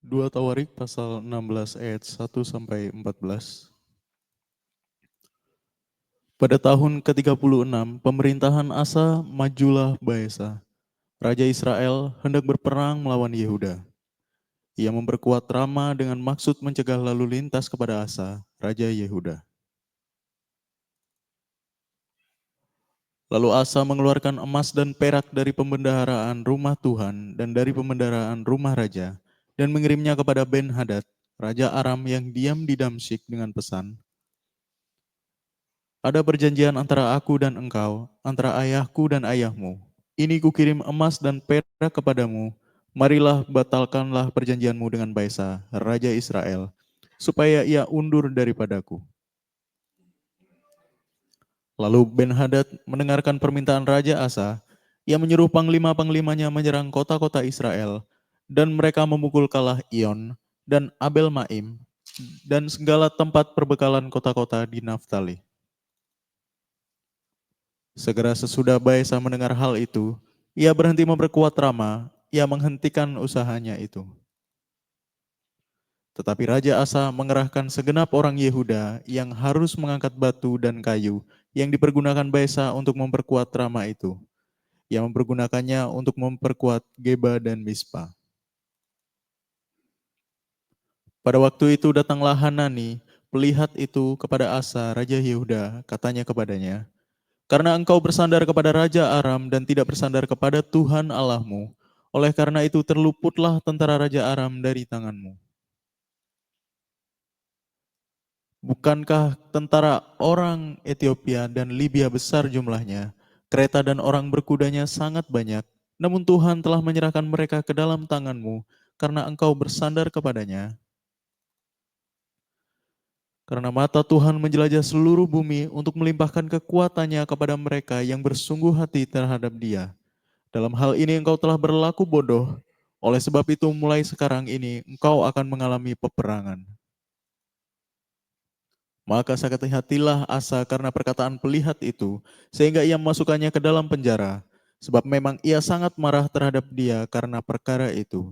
2 Tawarik pasal 16 ayat 1 sampai 14. Pada tahun ke-36 pemerintahan Asa, majulah Baesa, raja Israel, hendak berperang melawan Yehuda. Ia memperkuat Rama dengan maksud mencegah lalu lintas kepada Asa, raja Yehuda. Lalu Asa mengeluarkan emas dan perak dari pembendaharaan rumah Tuhan dan dari pembendaharaan rumah raja, dan mengirimnya kepada Ben-Hadad, raja Aram yang diam di Damsyik dengan pesan, "Ada perjanjian antara aku dan engkau, antara ayahku dan ayahmu. Ini kukirim emas dan perak kepadamu. Marilah batalkanlah perjanjianmu dengan Baesa, raja Israel, supaya ia undur daripadaku." Lalu Ben-Hadad mendengarkan permintaan Raja Asa. Ia menyuruh panglima-panglimanya menyerang kota-kota Israel, dan mereka memukul kalah Ion dan Abel Maim, dan segala tempat perbekalan kota-kota di Naftali. Segera sesudah Baesa mendengar hal itu, ia berhenti memperkuat Rama, ia menghentikan usahanya itu. Tetapi Raja Asa mengerahkan segenap orang Yehuda yang harus mengangkat batu dan kayu yang dipergunakan Baesa untuk memperkuat Rama itu. Ia mempergunakannya untuk memperkuat Geba dan Mispa. Pada waktu itu datanglah Hanani, pelihat itu kepada Asa, Raja Yehuda, katanya kepadanya, "Karena engkau bersandar kepada Raja Aram dan tidak bersandar kepada Tuhan Allahmu, oleh karena itu terluputlah tentara Raja Aram dari tanganmu. Bukankah tentara orang Ethiopia dan Libya besar jumlahnya, kereta dan orang berkudanya sangat banyak, namun Tuhan telah menyerahkan mereka ke dalam tanganmu, karena engkau bersandar kepadanya. Karena mata Tuhan menjelajah seluruh bumi untuk melimpahkan kekuatannya kepada mereka yang bersungguh hati terhadap Dia. Dalam hal ini engkau telah berlaku bodoh, oleh sebab itu mulai sekarang ini engkau akan mengalami peperangan." Maka sakit hatilah Asa karena perkataan pelihat itu, sehingga ia memasukkannya ke dalam penjara, sebab memang ia sangat marah terhadap dia karena perkara itu.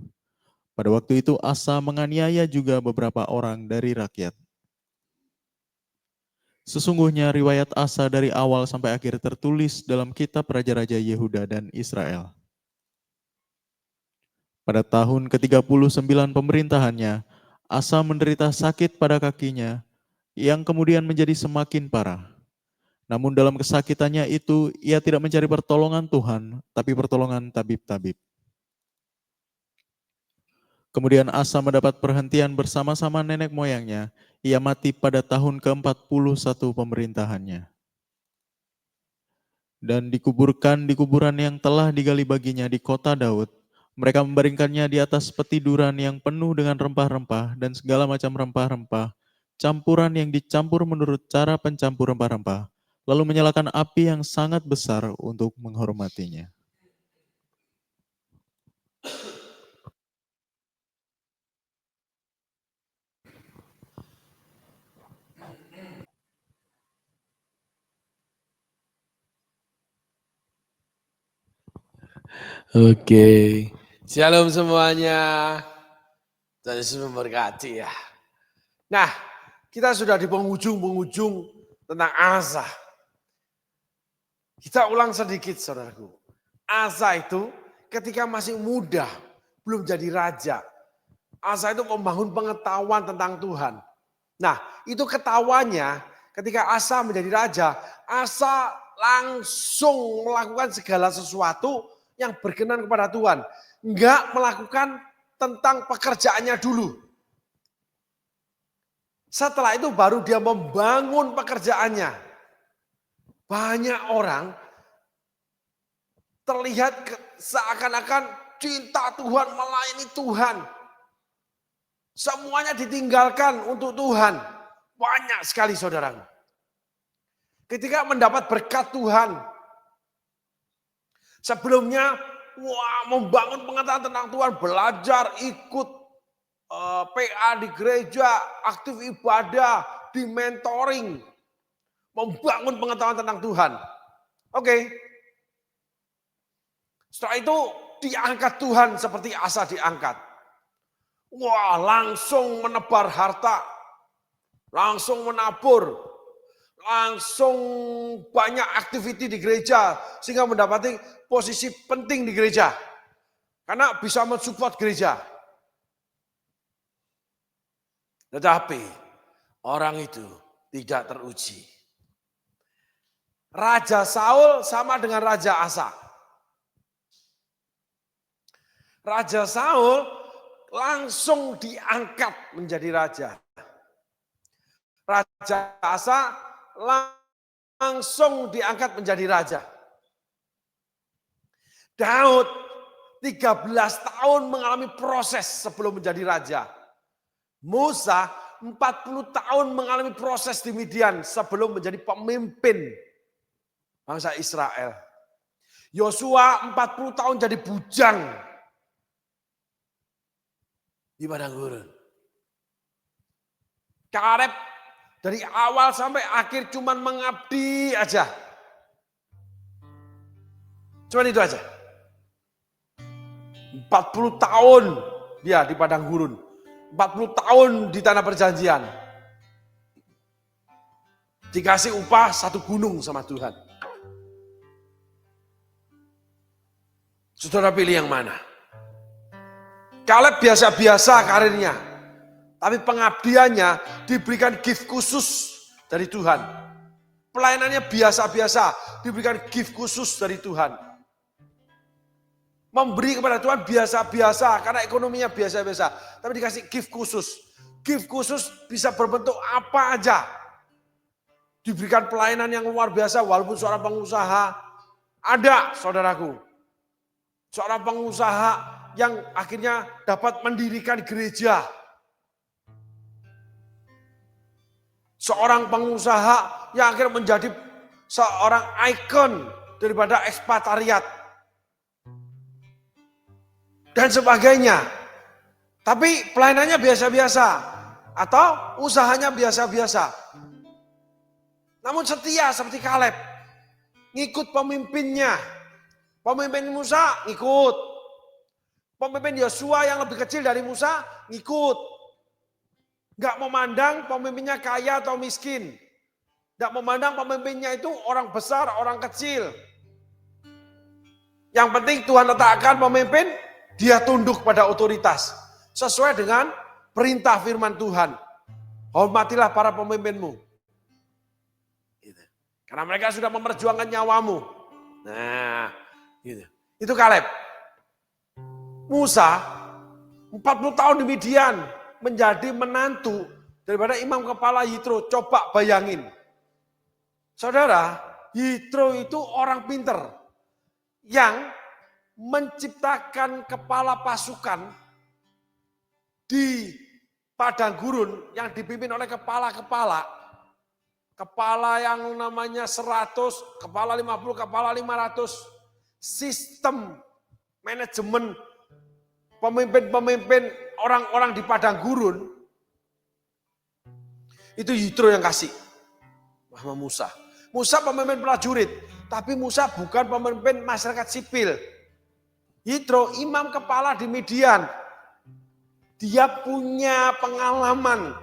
Pada waktu itu Asa menganiaya juga beberapa orang dari rakyat. Sesungguhnya riwayat Asa dari awal sampai akhir tertulis dalam kitab Raja-Raja Yehuda dan Israel. Pada tahun ke-39 pemerintahannya, Asa menderita sakit pada kakinya, yang kemudian menjadi semakin parah. Namun dalam kesakitannya itu, ia tidak mencari pertolongan Tuhan, tapi pertolongan tabib-tabib. Kemudian Asa mendapat perhentian bersama-sama nenek moyangnya. Ia mati pada tahun ke-41 pemerintahannya. Dan dikuburkan di kuburan yang telah digali baginya di kota Daud. Mereka membaringkannya di atas petiduran yang penuh dengan rempah-rempah dan segala macam rempah-rempah, campuran yang dicampur menurut cara pencampur rempah-rempah, lalu menyalakan api yang sangat besar untuk menghormatinya. Oke, shalom semuanya. Tuhan Yesus memberkati ya. Nah, kita sudah di penghujung tentang Asa. Kita ulang sedikit saudaraku. Asa itu ketika masih muda, belum jadi raja. Asa itu membangun pengetahuan tentang Tuhan. Nah, itu ketawanya ketika Asa menjadi raja, Asa langsung melakukan segala sesuatu yang berkenan kepada Tuhan. Enggak melakukan tentang pekerjaannya dulu. Setelah itu baru dia membangun pekerjaannya. Banyak orang terlihat seakan-akan cinta Tuhan, melayani Tuhan. Semuanya ditinggalkan untuk Tuhan. Banyak sekali saudaraku. Ketika mendapat berkat Tuhan. Sebelumnya, membangun pengetahuan tentang Tuhan. Belajar, ikut PA di gereja, aktif ibadah, di mentoring. Membangun pengetahuan tentang Tuhan. Oke. Setelah itu diangkat Tuhan seperti Asa diangkat. Langsung menebar harta, langsung menabur, langsung banyak aktiviti di gereja sehingga mendapati posisi penting di gereja. Karena bisa mensupport gereja. Tetapi orang itu tidak teruji. Raja Saul sama dengan Raja Asa. Raja Saul langsung diangkat menjadi raja. Raja Asa langsung diangkat menjadi raja. Daud 13 tahun mengalami proses sebelum menjadi raja. Musa 40 tahun mengalami proses di Midian sebelum menjadi pemimpin bangsa Israel. Yosua 40 tahun jadi bujang di padang gurun. Kaleb dari awal sampai akhir cuman mengabdi aja. Cuman itu aja. 40 tahun dia di padang gurun. 40 tahun di tanah perjanjian. Dikasih upah 1 gunung sama Tuhan. Saudara pilih yang mana? Kaleb biasa-biasa karirnya. Tapi pengabdiannya diberikan gift khusus dari Tuhan. Pelayanannya biasa-biasa, diberikan gift khusus dari Tuhan. Memberi kepada Tuhan biasa-biasa, karena ekonominya biasa-biasa. Tapi dikasih gift khusus. Gift khusus bisa berbentuk apa aja. Diberikan pelayanan yang luar biasa, walaupun seorang pengusaha. Ada, saudaraku. Seorang pengusaha yang akhirnya dapat mendirikan gereja. Seorang pengusaha yang akhirnya menjadi seorang ikon daripada ekspatriat. Dan sebagainya. Tapi pelayanannya biasa-biasa. Atau usahanya biasa-biasa. Namun setia seperti Kaleb. Ngikut pemimpinnya. Pemimpin Musa ngikut. Pemimpin Yosua yang lebih kecil dari Musa ngikut. Gak memandang pemimpinnya kaya atau miskin. Gak memandang pemimpinnya itu orang besar, orang kecil. Yang penting Tuhan letakkan pemimpin, dia tunduk pada otoritas. Sesuai dengan perintah firman Tuhan. Hormatilah para pemimpinmu. Gitu. Karena mereka sudah memperjuangkan nyawamu. Nah, gitu. Itu Kaleb. Musa 40 tahun di Midian menjadi menantu daripada imam kepala Yitro. Coba bayangin. Saudara, Yitro itu orang pinter yang menciptakan kepala pasukan di padang gurun yang dipimpin oleh kepala-kepala. Kepala yang namanya 100, kepala 50, kepala 500. Sistem manajemen pemimpin-pemimpin orang-orang di padang gurun, itu Yitro yang kasih sama Musa. Musa pemimpin prajurit, tapi Musa bukan pemimpin masyarakat sipil. Yitro imam kepala di Midian. Dia punya pengalaman,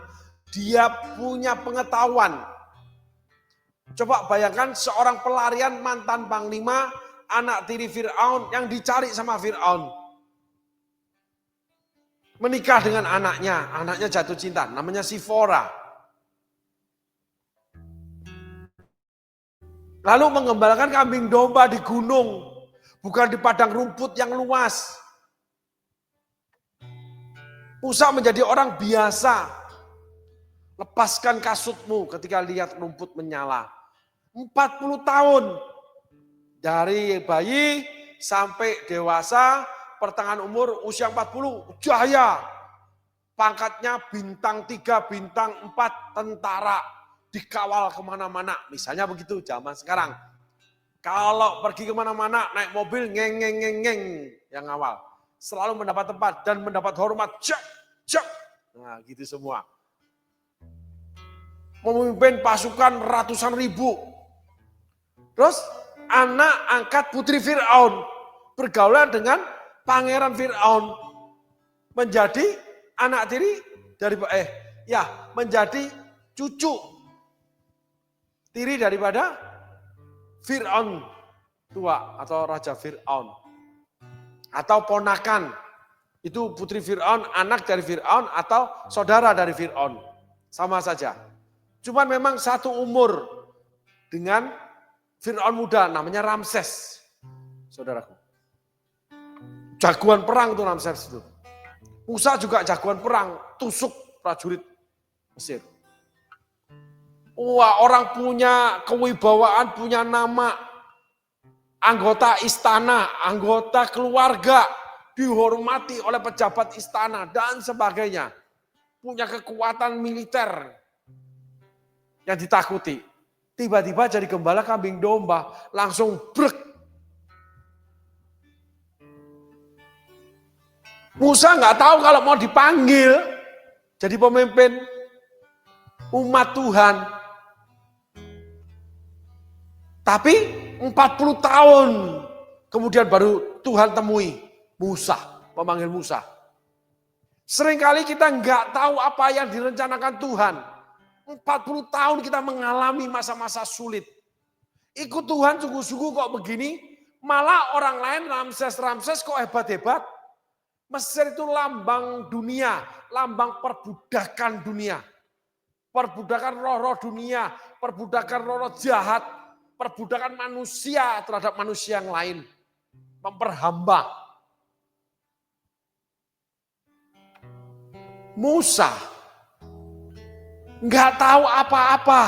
dia punya pengetahuan. Coba bayangkan seorang pelarian mantan panglima, anak tiri Fir'aun yang dicari sama Fir'aun. Menikah dengan anaknya jatuh cinta, namanya Sifora. Lalu mengembalakan kambing domba di gunung, bukan di padang rumput yang luas. Musa menjadi orang biasa. Lepaskan kasutmu ketika lihat rumput menyala. 40 tahun. Dari bayi sampai dewasa, pertengahan umur usia 40, jaya. pangkatnya bintang 3, bintang 4, tentara, dikawal kemana-mana. Misalnya begitu zaman sekarang. Kalau pergi kemana-mana naik mobil ngeng yang awal. Selalu mendapat tempat dan mendapat hormat. Cek. Nah gitu semua. Memimpin pasukan ratusan ribu. Terus anak angkat putri Fir'aun. Bergaulan dengan pangeran Fir'aun. Menjadi anak tiri dari menjadi cucu tiri daripada Fir'aun tua atau Raja Fir'aun. Atau ponakan, itu putri Fir'aun, anak dari Fir'aun atau saudara dari Fir'aun. Sama saja. Cuman memang satu umur dengan Fir'aun muda namanya Ramses. Saudaraku. Jagoan perang itu Ramses itu. Musa juga jagoan perang, tusuk prajurit Mesir. Wah, orang punya kewibawaan, punya nama, anggota istana, anggota keluarga, dihormati oleh pejabat istana, dan sebagainya. Punya kekuatan militer yang ditakuti. Tiba-tiba jadi gembala kambing domba, langsung brek. Musa nggak tahu kalau mau dipanggil jadi pemimpin umat Tuhan. Tapi 40 tahun kemudian baru Tuhan temui Musa, memanggil Musa. Seringkali kita nggak tahu apa yang direncanakan Tuhan. 40 tahun kita mengalami masa-masa sulit. Ikut Tuhan sungguh-sungguh kok begini, malah orang lain Ramses kok hebat-hebat. Mesir itu lambang dunia, lambang perbudakan dunia. Perbudakan roh-roh dunia, perbudakan roh-roh jahat, perbudakan manusia terhadap manusia yang lain. Memperhamba. Musa nggak tahu apa-apa.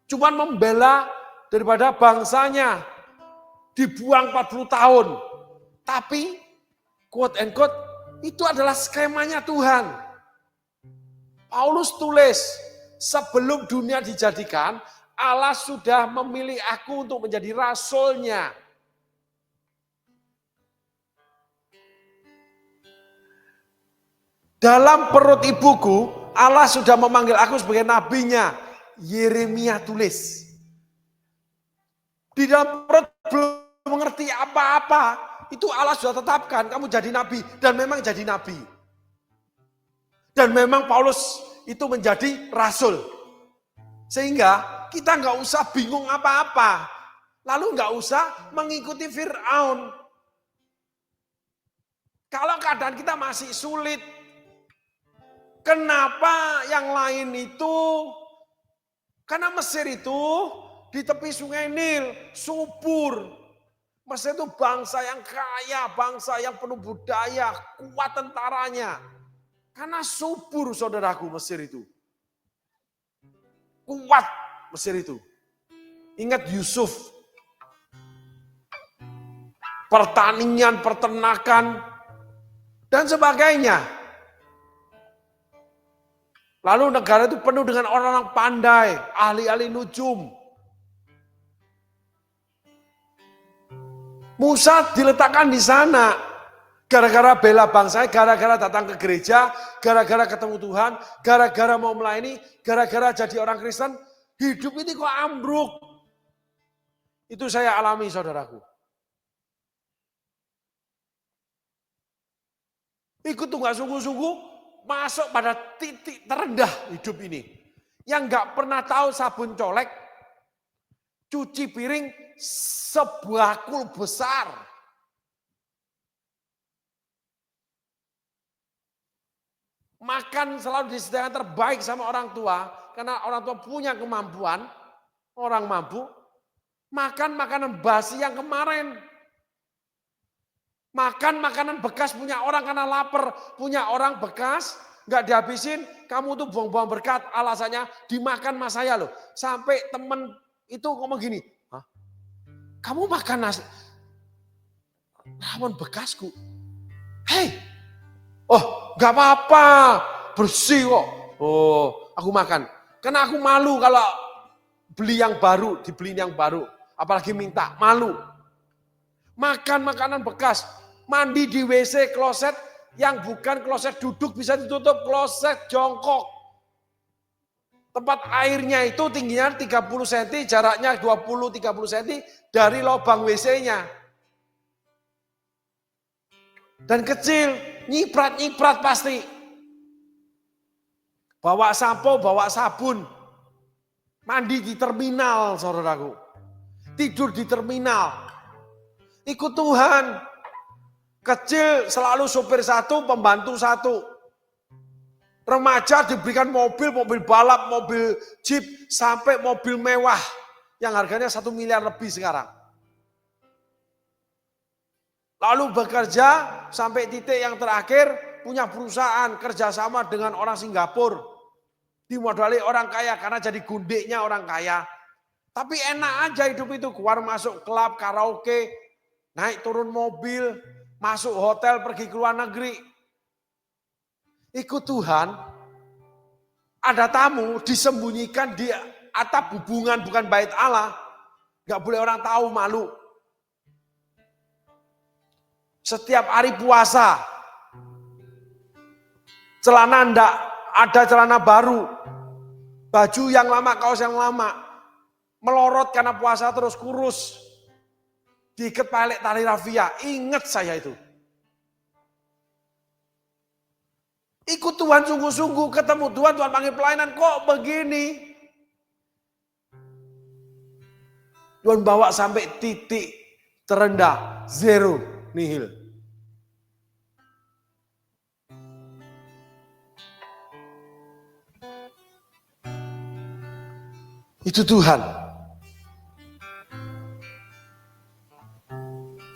Cuman membela daripada bangsanya. Dibuang 40 tahun. Tapi, quote and quote, itu adalah skemanya Tuhan. Paulus tulis, sebelum dunia dijadikan, Allah sudah memilih aku untuk menjadi rasulnya. Dalam perut ibuku, Allah sudah memanggil aku sebagai nabinya. Yeremia tulis. Di dalam perut belum mengerti apa-apa, itu Allah sudah tetapkan kamu jadi nabi. Dan memang jadi nabi. Dan memang Paulus itu menjadi rasul. Sehingga kita nggak usah bingung apa-apa. Lalu nggak usah mengikuti Fir'aun. Kalau keadaan kita masih sulit, kenapa yang lain itu? Karena Mesir itu di tepi sungai Nil, subur. Mesir itu bangsa yang kaya, bangsa yang penuh budaya, kuat tentaranya. Karena subur saudaraku Mesir itu. Kuat Mesir itu. Ingat Yusuf. Pertanian, peternakan, dan sebagainya. Lalu negara itu penuh dengan orang-orang pandai, ahli-ahli nujum. Musa diletakkan di sana. Gara-gara bela bangsa, gara-gara datang ke gereja, gara-gara ketemu Tuhan, gara-gara mau melayani, gara-gara jadi orang Kristen, hidup ini kok ambruk. Itu saya alami saudaraku. Ikut Tuhan sungguh-sungguh, masuk pada titik terendah hidup ini. Yang gak pernah tahu sabun colek, cuci piring sebakul besar. Makan selalu disediakan terbaik sama orang tua. Karena orang tua punya kemampuan, orang mampu. Makan makanan basi yang kemarin. Makan makanan bekas punya orang karena lapar. Punya orang bekas, nggak dihabisin. Kamu tuh buang-buang berkat. Alasannya dimakan mas saya loh. Sampai temen itu ngomong gini. Hah? Kamu makan nasi? Rawon bekasku. Hei. Oh Gak apa-apa, bersih kok. Oh, aku makan. Karena aku malu kalau beli yang baru, dibeliin yang baru. Apalagi minta, malu. Makan makanan bekas, mandi di WC kloset yang bukan kloset duduk bisa ditutup, kloset jongkok. Tempat airnya itu tingginya 30 cm, jaraknya 20-30 cm dari lubang WC-nya. Dan kecil, nyiprat-nyiprat pasti. Bawa sampo, bawa sabun. Mandi di terminal, saudaraku. Tidur di terminal. Ikut Tuhan. Kecil selalu supir satu, pembantu satu. Remaja diberikan mobil, mobil balap, mobil jeep, sampai mobil mewah. Yang harganya 1 miliar lebih sekarang. Lalu bekerja sampai titik yang terakhir, punya perusahaan kerjasama dengan orang Singapura. Dimodali orang kaya karena jadi gundiknya orang kaya. Tapi enak aja hidup itu, keluar masuk klub, karaoke, naik turun mobil, masuk hotel, pergi ke luar negeri. Ikut Tuhan, ada tamu disembunyikan di atap hubungan bukan bait Allah. Gak boleh orang tahu, malu. Setiap hari puasa, celana ndak ada celana baru, baju yang lama, kaos yang lama, melorot karena puasa terus kurus, diikat pakai tali rafia. Ingat saya itu. Ikut Tuhan sungguh-sungguh, ketemu Tuhan, Tuhan panggil pelayanan, kok begini? Tuhan bawa sampai titik terendah, zero, nihil. Itu Tuhan.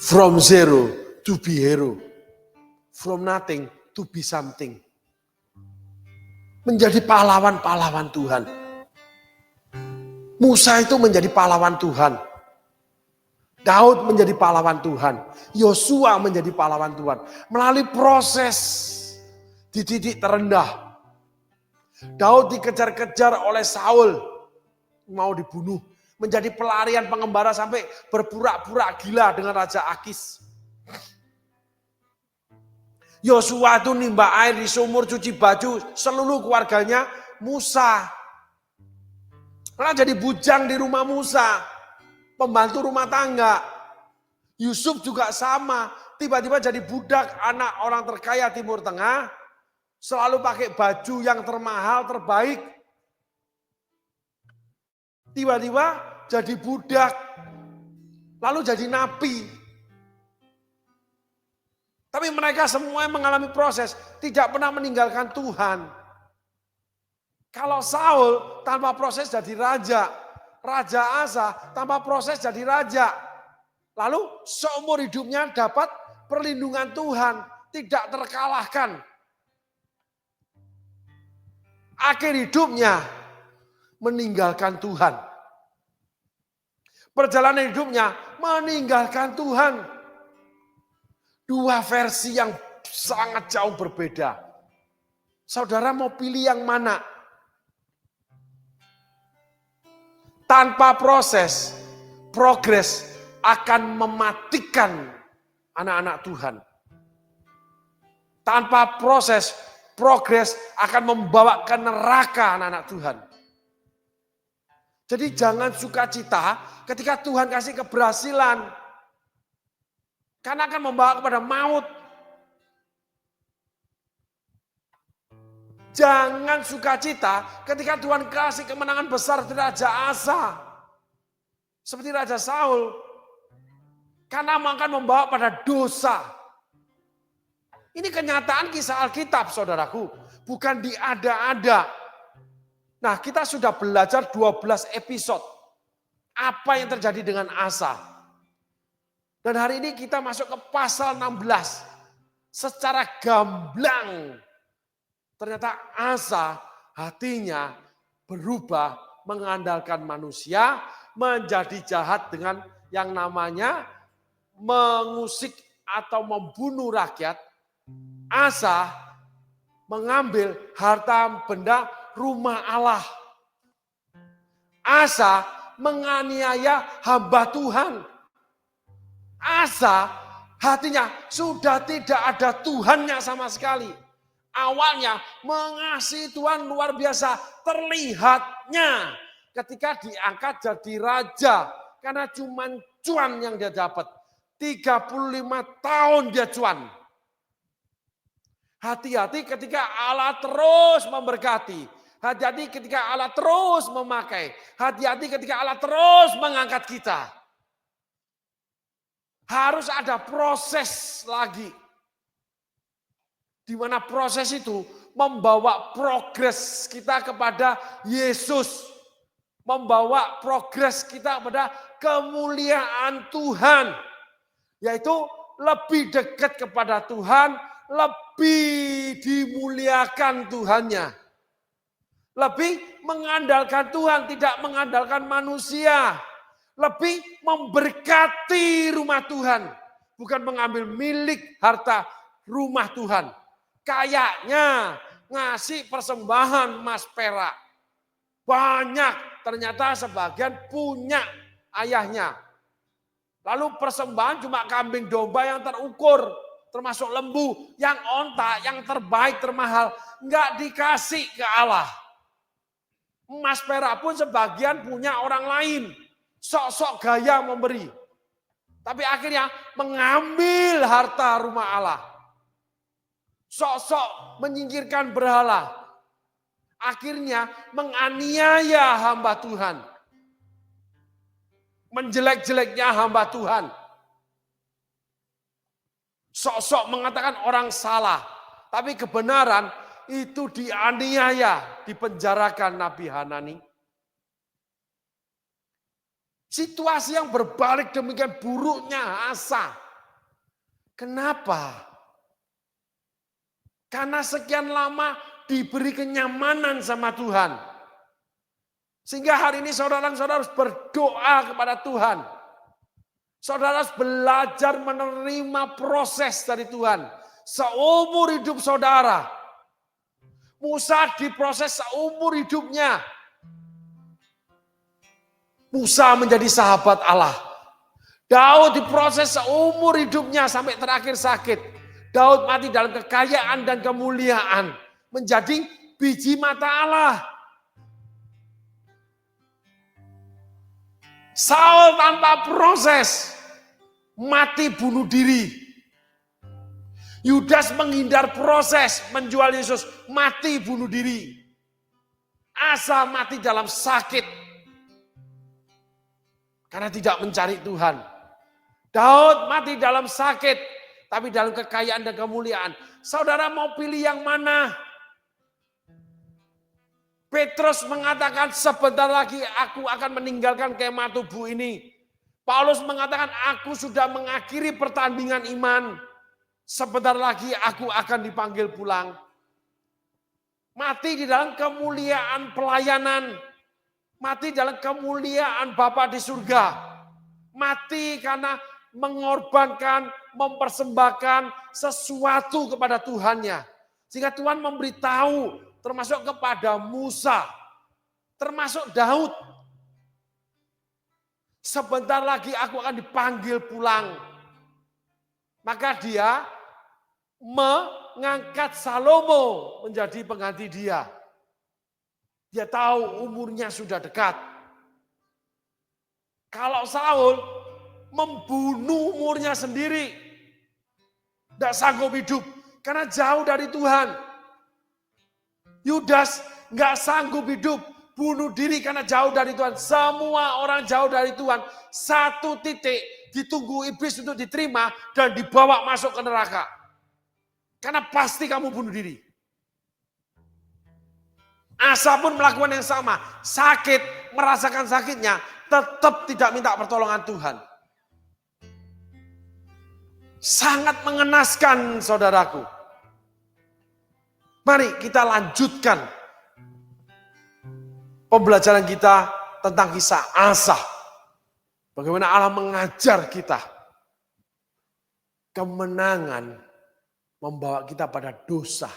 From zero to be hero. From nothing to be something. Menjadi pahlawan-pahlawan Tuhan. Musa itu menjadi pahlawan Tuhan. Daud menjadi pahlawan Tuhan. Yosua menjadi pahlawan Tuhan. Melalui proses di titik terendah. Daud dikejar-kejar oleh Saul. Mau dibunuh. Menjadi pelarian pengembara sampai berpura-pura gila dengan Raja Akis. Yosua itu nimba air di sumur, cuci baju, seluruh keluarganya Musa. Karena jadi bujang di rumah Musa, pembantu rumah tangga. Yusuf juga sama, tiba-tiba jadi budak anak orang terkaya Timur Tengah, selalu pakai baju yang termahal, terbaik. Tiba-tiba jadi budak, lalu jadi nabi. Tapi mereka semua mengalami proses, tidak pernah meninggalkan Tuhan. Kalau Saul tanpa proses jadi raja, Raja Asa tanpa proses jadi raja. Lalu seumur hidupnya dapat perlindungan Tuhan, tidak terkalahkan. Akhir hidupnya meninggalkan Tuhan. Perjalanan hidupnya meninggalkan Tuhan. Dua versi yang sangat jauh berbeda. Saudara mau pilih yang mana? Tanpa proses, progres akan mematikan anak-anak Tuhan. Tanpa proses, progres akan membawa ke neraka anak-anak Tuhan. Jadi jangan sukacita ketika Tuhan kasih keberhasilan. Karena akan membawa kepada maut. Jangan sukacita ketika Tuhan kasih kemenangan besar dari Raja Asa. Seperti Raja Saul. Karena akan membawa pada dosa. Ini kenyataan kisah Alkitab, saudaraku. Bukan diada-ada. Nah, kita sudah belajar 12 episode. Apa yang terjadi dengan Asa. Dan hari ini kita masuk ke pasal 16. Secara gamblang. Ternyata Asa hatinya berubah mengandalkan manusia. Menjadi jahat dengan yang namanya mengusik atau membunuh rakyat. Asa mengambil harta benda rumah Allah. Asa menganiaya hamba Tuhan. Asa hatinya sudah tidak ada Tuhannya sama sekali. Awalnya mengasihi Tuhan luar biasa. Terlihatnya ketika diangkat jadi raja. Karena cuma cuan yang dia dapat. 35 tahun dia cuan. Hati-hati ketika Allah terus memberkati. Hati-hati ketika Allah terus memakai. Hati-hati ketika Allah terus mengangkat kita. Harus ada proses lagi. Di mana proses itu membawa progres kita kepada Yesus. Membawa progres kita kepada kemuliaan Tuhan. Yaitu lebih dekat kepada Tuhan, lebih dimuliakan Tuhannya. Lebih mengandalkan Tuhan, tidak mengandalkan manusia. Lebih memberkati rumah Tuhan. Bukan mengambil milik harta rumah Tuhan. Kayaknya ngasih persembahan emas perak. Banyak, ternyata sebagian punya ayahnya. Lalu persembahan cuma kambing domba yang terukur. Termasuk lembu, yang onta, yang terbaik, termahal. Enggak dikasih ke Allah. Emas perak pun sebagian punya orang lain. Sok-sok gaya memberi. Tapi akhirnya mengambil harta rumah Allah. Sok-sok menyingkirkan berhala. Akhirnya menganiaya hamba Tuhan. Menjelek-jeleknya hamba Tuhan. Sok-sok mengatakan orang salah. Tapi kebenaran itu dianiaya, dipenjarakan Nabi Hanani. Situasi yang berbalik demikian buruknya Asa. Kenapa? Karena sekian lama diberi kenyamanan sama Tuhan. Sehingga hari ini saudara-saudara harus berdoa kepada Tuhan. Saudara harus belajar menerima proses dari Tuhan. Seumur hidup saudara. Musa diproses seumur hidupnya. Musa menjadi sahabat Allah. Daud diproses seumur hidupnya sampai terakhir sakit. Daud mati dalam kekayaan dan kemuliaan. Menjadi biji mata Allah. Saul tanpa proses. Mati bunuh diri. Yudas menghindar proses menjual Yesus. Mati bunuh diri. Asa mati dalam sakit. Karena tidak mencari Tuhan. Daud mati dalam sakit. Tapi dalam kekayaan dan kemuliaan. Saudara mau pilih yang mana? Petrus mengatakan sebentar lagi aku akan meninggalkan kemah tubuh ini. Paulus mengatakan aku sudah mengakhiri pertandingan iman. Sebentar lagi aku akan dipanggil pulang. Mati di dalam kemuliaan pelayanan. Mati dalam kemuliaan Bapa di surga. Mati karena mengorbankan, mempersembahkan sesuatu kepada Tuhannya. Sehingga Tuhan memberitahu termasuk kepada Musa. Termasuk Daud. Sebentar lagi aku akan dipanggil pulang. Maka dia mengangkat Salomo menjadi pengganti dia. Dia tahu umurnya sudah dekat. Kalau Saul membunuh umurnya sendiri. Tidak sanggup hidup. Karena jauh dari Tuhan. Yudas nggak sanggup hidup. Bunuh diri karena jauh dari Tuhan. Semua orang jauh dari Tuhan. Satu titik ditunggu iblis untuk diterima dan dibawa masuk ke neraka. Karena pasti kamu bunuh diri. Asa pun melakukan yang sama. Sakit, merasakan sakitnya. Tetap tidak minta pertolongan Tuhan. Sangat mengenaskan saudaraku. Mari kita lanjutkan pembelajaran kita tentang kisah Asa. Bagaimana Allah mengajar kita. Kemenangan membawa kita pada dosa.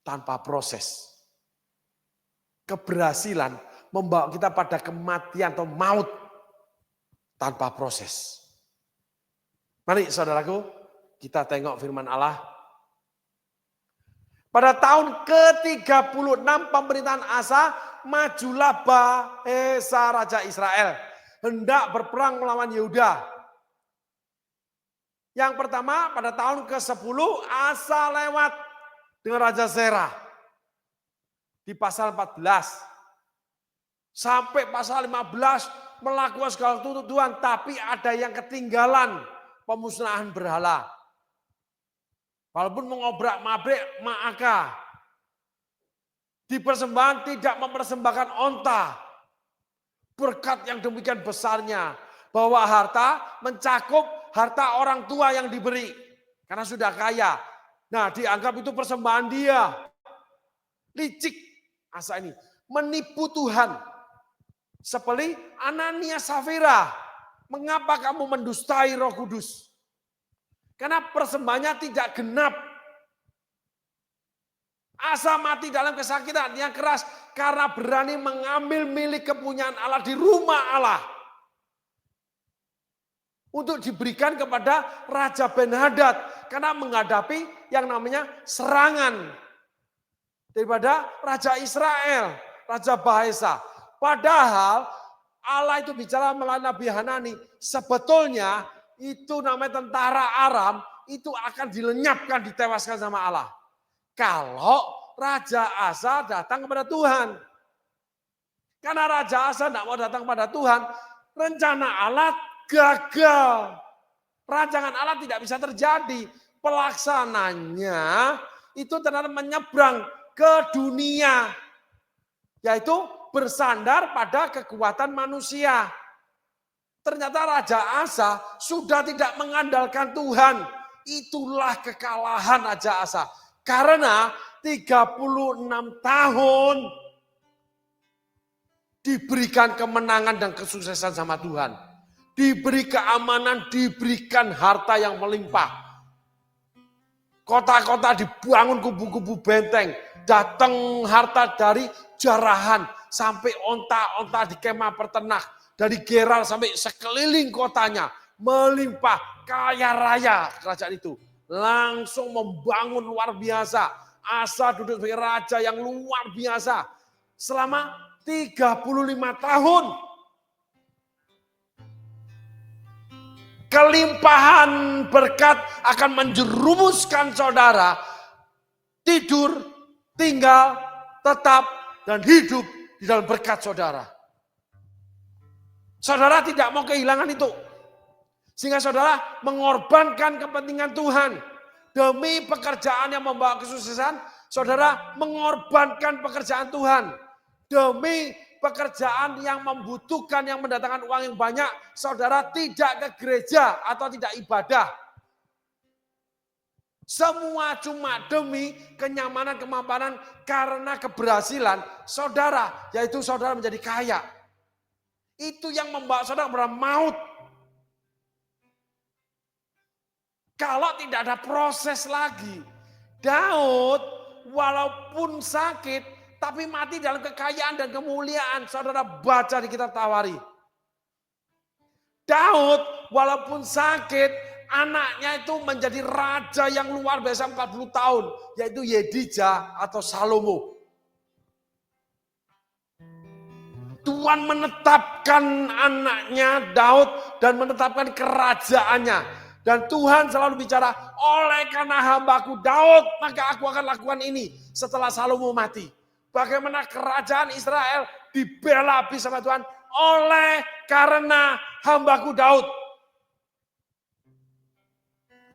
tanpa proses. Keberhasilan membawa kita pada kematian atau maut tanpa proses. Mari saudaraku, kita tengok firman Allah. Pada tahun ke-36 pemerintahan Asa, majulah Baasa Raja Israel, hendak berperang melawan Yehuda. Yang pertama pada tahun ke-10 Asa lewat dengan Raja Zerah. Di pasal 14. Sampai pasal 15 melakukan segala tuntutan, tapi ada yang ketinggalan, pemusnahan berhala. Walaupun mengobrak-mabrik Maaka. Di persembahan tidak mempersembahkan onta. Berkat yang demikian besarnya. Bahwa harta mencakup harta orang tua yang diberi. Karena sudah kaya. Nah, dianggap itu persembahan dia. Licik Asa ini. Menipu Tuhan. Seperti Anania Safira. Mengapa kamu mendustai Roh Kudus? Karena persembahannya tidak genap. Asa mati dalam kesakitan yang keras karena berani mengambil milik kepunyaan Allah di rumah Allah. Untuk diberikan kepada Raja Ben-Hadad. Karena menghadapi yang namanya serangan. Daripada Raja Israel, Raja Baasa. Padahal Allah itu bicara melalui Nabi Hanani. Sebetulnya itu namanya tentara Aram, itu akan dilenyapkan, ditewaskan sama Allah. Kalau Raja Asa datang kepada Tuhan. Karena Raja Asa tidak mau datang kepada Tuhan, rencana Allah gagal. Rancangan Allah tidak bisa terjadi. Pelaksananya itu ternyata menyeberang ke dunia. Yaitu bersandar pada kekuatan manusia. Ternyata Raja Asa sudah tidak mengandalkan Tuhan. Itulah kekalahan Raja Asa. Karena 36 tahun diberikan kemenangan dan kesuksesan sama Tuhan. Diberi keamanan, diberikan harta yang melimpah. Kota-kota dibangun kubu-kubu benteng. Datang harta dari jarahan sampai onta-onta di kemah peternak. Dari Gerar sampai sekeliling kotanya. Melimpah, kaya raya kerajaan itu. Langsung membangun luar biasa. Asa duduk sebagai raja yang luar biasa. Selama 35 tahun. Kelimpahan berkat akan menjerumuskan saudara. Tidur, tinggal, tetap, dan hidup di dalam berkat saudara. Saudara tidak mau kehilangan itu. Sehingga saudara mengorbankan kepentingan Tuhan. Demi pekerjaan yang membawa kesuksesan, saudara mengorbankan pekerjaan Tuhan. Demi pekerjaan yang membutuhkan, yang mendatangkan uang yang banyak, saudara tidak ke gereja atau tidak ibadah. Semua cuma demi kenyamanan, kemampanan, karena keberhasilan saudara, yaitu saudara menjadi kaya. Itu yang membawa saudara kepada maut. Kalau tidak ada proses lagi. Daud walaupun sakit, tapi mati dalam kekayaan dan kemuliaan. Saudara baca di kitab Tawari. Daud walaupun sakit, anaknya itu menjadi raja yang luar biasa 40 tahun. Yaitu Yedija atau Salomo. Tuhan menetapkan anaknya Daud dan menetapkan kerajaannya. Dan Tuhan selalu bicara, oleh karena hambaku Daud, maka aku akan lakukan ini setelah Salomo mati. Bagaimana kerajaan Israel dibela habis sama Tuhan, oleh karena hambaku Daud.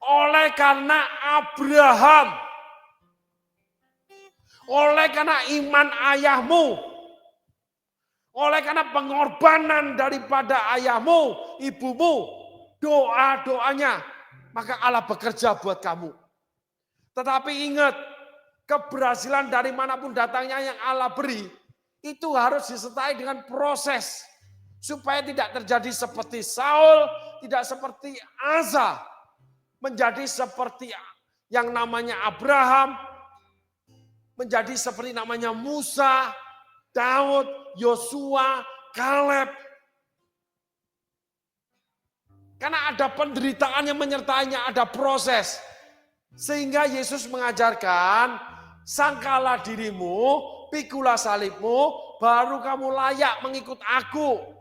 Oleh karena Abraham. Oleh karena iman ayahmu. Oleh karena pengorbanan daripada ayahmu, ibumu, doa-doanya, maka Allah bekerja buat kamu. Tetapi ingat, keberhasilan dari manapun datangnya yang Allah beri, itu harus disertai dengan proses. Supaya tidak terjadi seperti Saul, tidak seperti Asa. Menjadi seperti yang namanya Abraham, menjadi seperti namanya Musa, Daud, Yosua, Kaleb. Karena ada penderitaan yang menyertainya, ada proses. Sehingga Yesus mengajarkan, sangkalah dirimu, pikulah salibmu, baru kamu layak mengikut aku.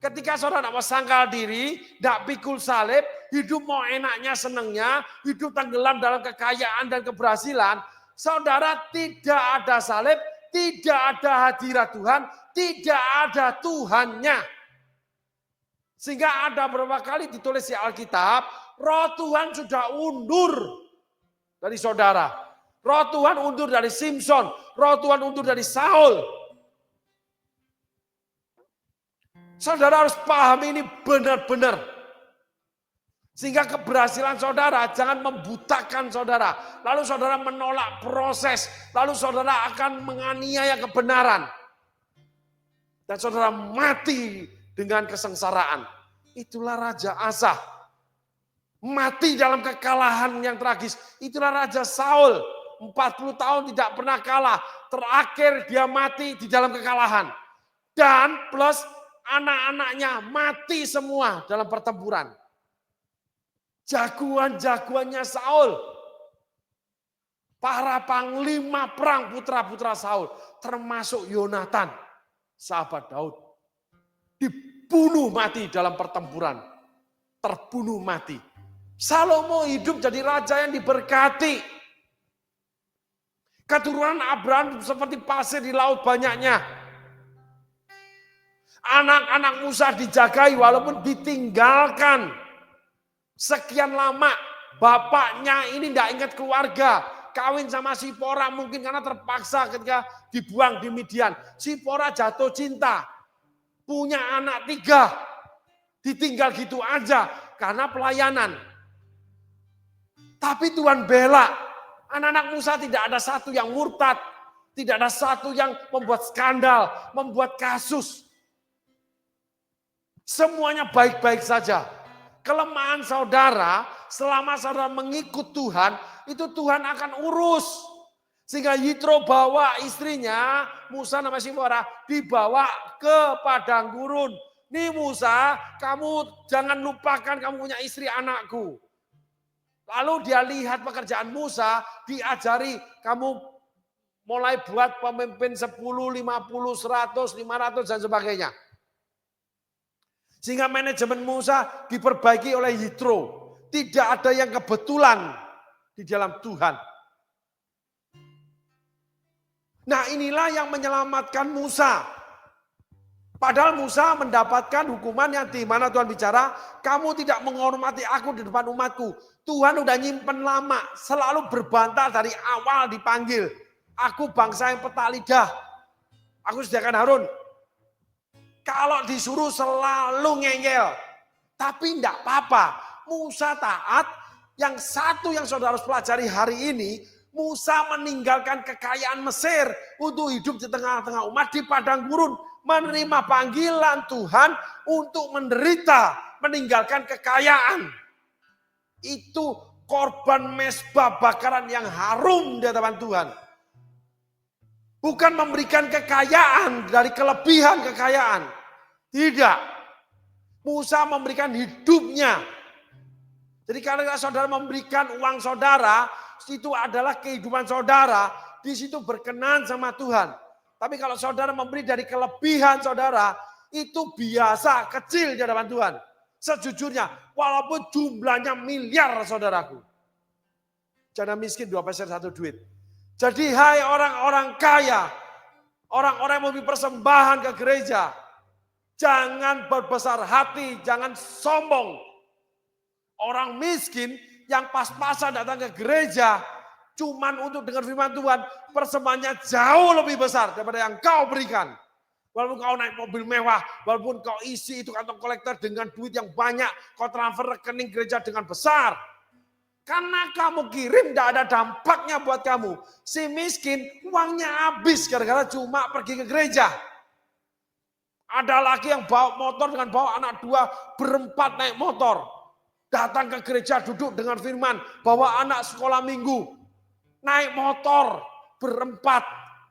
Ketika saudara tidak mau sangkal diri, tidak pikul salib, hidup mau enaknya, senangnya, hidup tenggelam dalam kekayaan dan keberhasilan, saudara tidak ada salib, tidak ada hadirat Tuhan, tidak ada Tuhannya. Sehingga ada beberapa kali ditulis di Alkitab, roh Tuhan sudah undur dari saudara. Roh Tuhan undur dari Simpson, roh Tuhan undur dari Saul. Saudara harus paham ini benar-benar. Sehingga keberhasilan saudara jangan membutakan saudara. Lalu saudara menolak proses. Lalu saudara akan menganiaya kebenaran. Dan saudara mati dengan kesengsaraan. Itulah Raja Asa. Mati dalam kekalahan yang tragis. Itulah Raja Saul. 40 tahun tidak pernah kalah. Terakhir dia mati di dalam kekalahan. Dan plus anak-anaknya mati semua dalam pertempuran. Jagoan-jagoannya Saul. Para panglima perang putra-putra Saul. Termasuk Yonatan, sahabat Daud. Dibunuh mati dalam pertempuran. Terbunuh mati. Salomo hidup jadi raja yang diberkati. Keturunan Abraham seperti pasir di laut banyaknya. Anak-anak Musa dijagai walaupun ditinggalkan. Sekian lama bapaknya ini tidak ingat keluarga. Kawin sama Sipora mungkin karena terpaksa ketika dibuang di Midian. Sipora jatuh cinta. Punya anak 3. Ditinggal gitu aja karena pelayanan. Tapi Tuhan bela. Anak-anak Musa tidak ada satu yang murtad. Tidak ada satu yang membuat skandal, membuat kasus. Semuanya baik-baik saja. Kelemahan saudara, selama saudara mengikut Tuhan, itu Tuhan akan urus. Sehingga Yitro bawa istrinya, Musa nama Sipora, dibawa ke padang gurun. Nih Musa, kamu jangan lupakan kamu punya istri anakku. Lalu dia lihat pekerjaan Musa, diajari kamu mulai buat pemimpin 10, 50, 100, 500 dan sebagainya. Sehingga manajemen Musa diperbaiki oleh Yitro. Tidak ada yang kebetulan di dalam Tuhan. Nah inilah yang menyelamatkan Musa. Padahal Musa mendapatkan hukuman yang di mana Tuhan bicara, kamu tidak menghormati aku di depan umatku. Tuhan udah nyimpen lama, selalu berbantah dari awal dipanggil. Aku bangsa yang petak lidah. Aku sediakan Harun. Kalau disuruh selalu ngeyel. Tapi enggak apa-apa. Musa taat. Yang satu yang saudara harus pelajari hari ini. Musa meninggalkan kekayaan Mesir. Untuk hidup di tengah-tengah umat di padang gurun. Menerima panggilan Tuhan untuk menderita. Meninggalkan kekayaan. Itu korban mezbah bakaran yang harum di hadapan Tuhan. Bukan memberikan kekayaan dari kelebihan kekayaan. Tidak. Musa memberikan hidupnya. Jadi kalau saudara memberikan uang saudara, itu adalah kehidupan saudara. Di situ berkenan sama Tuhan. Tapi kalau saudara memberi dari kelebihan saudara, itu biasa, kecil di hadapan Tuhan. Sejujurnya, walaupun jumlahnya miliar saudaraku. Jangan miskin 2 peser 1 duit. Jadi hai orang-orang kaya, orang-orang yang memberi persembahan ke gereja, jangan berbesar hati, jangan sombong. Orang miskin yang pas-pasan datang ke gereja, cuman untuk dengar firman Tuhan, persembahannya jauh lebih besar daripada yang kau berikan. Walaupun kau naik mobil mewah, walaupun kau isi itu kantong kolektor dengan duit yang banyak, kau transfer rekening gereja dengan besar. Karena kamu kirim tidak ada dampaknya buat kamu. Si miskin uangnya habis gara-gara cuma pergi ke gereja. Ada lagi yang bawa motor dengan bawa anak 2 berempat naik motor. Datang ke gereja duduk dengan firman. Bawa anak sekolah minggu. Naik motor berempat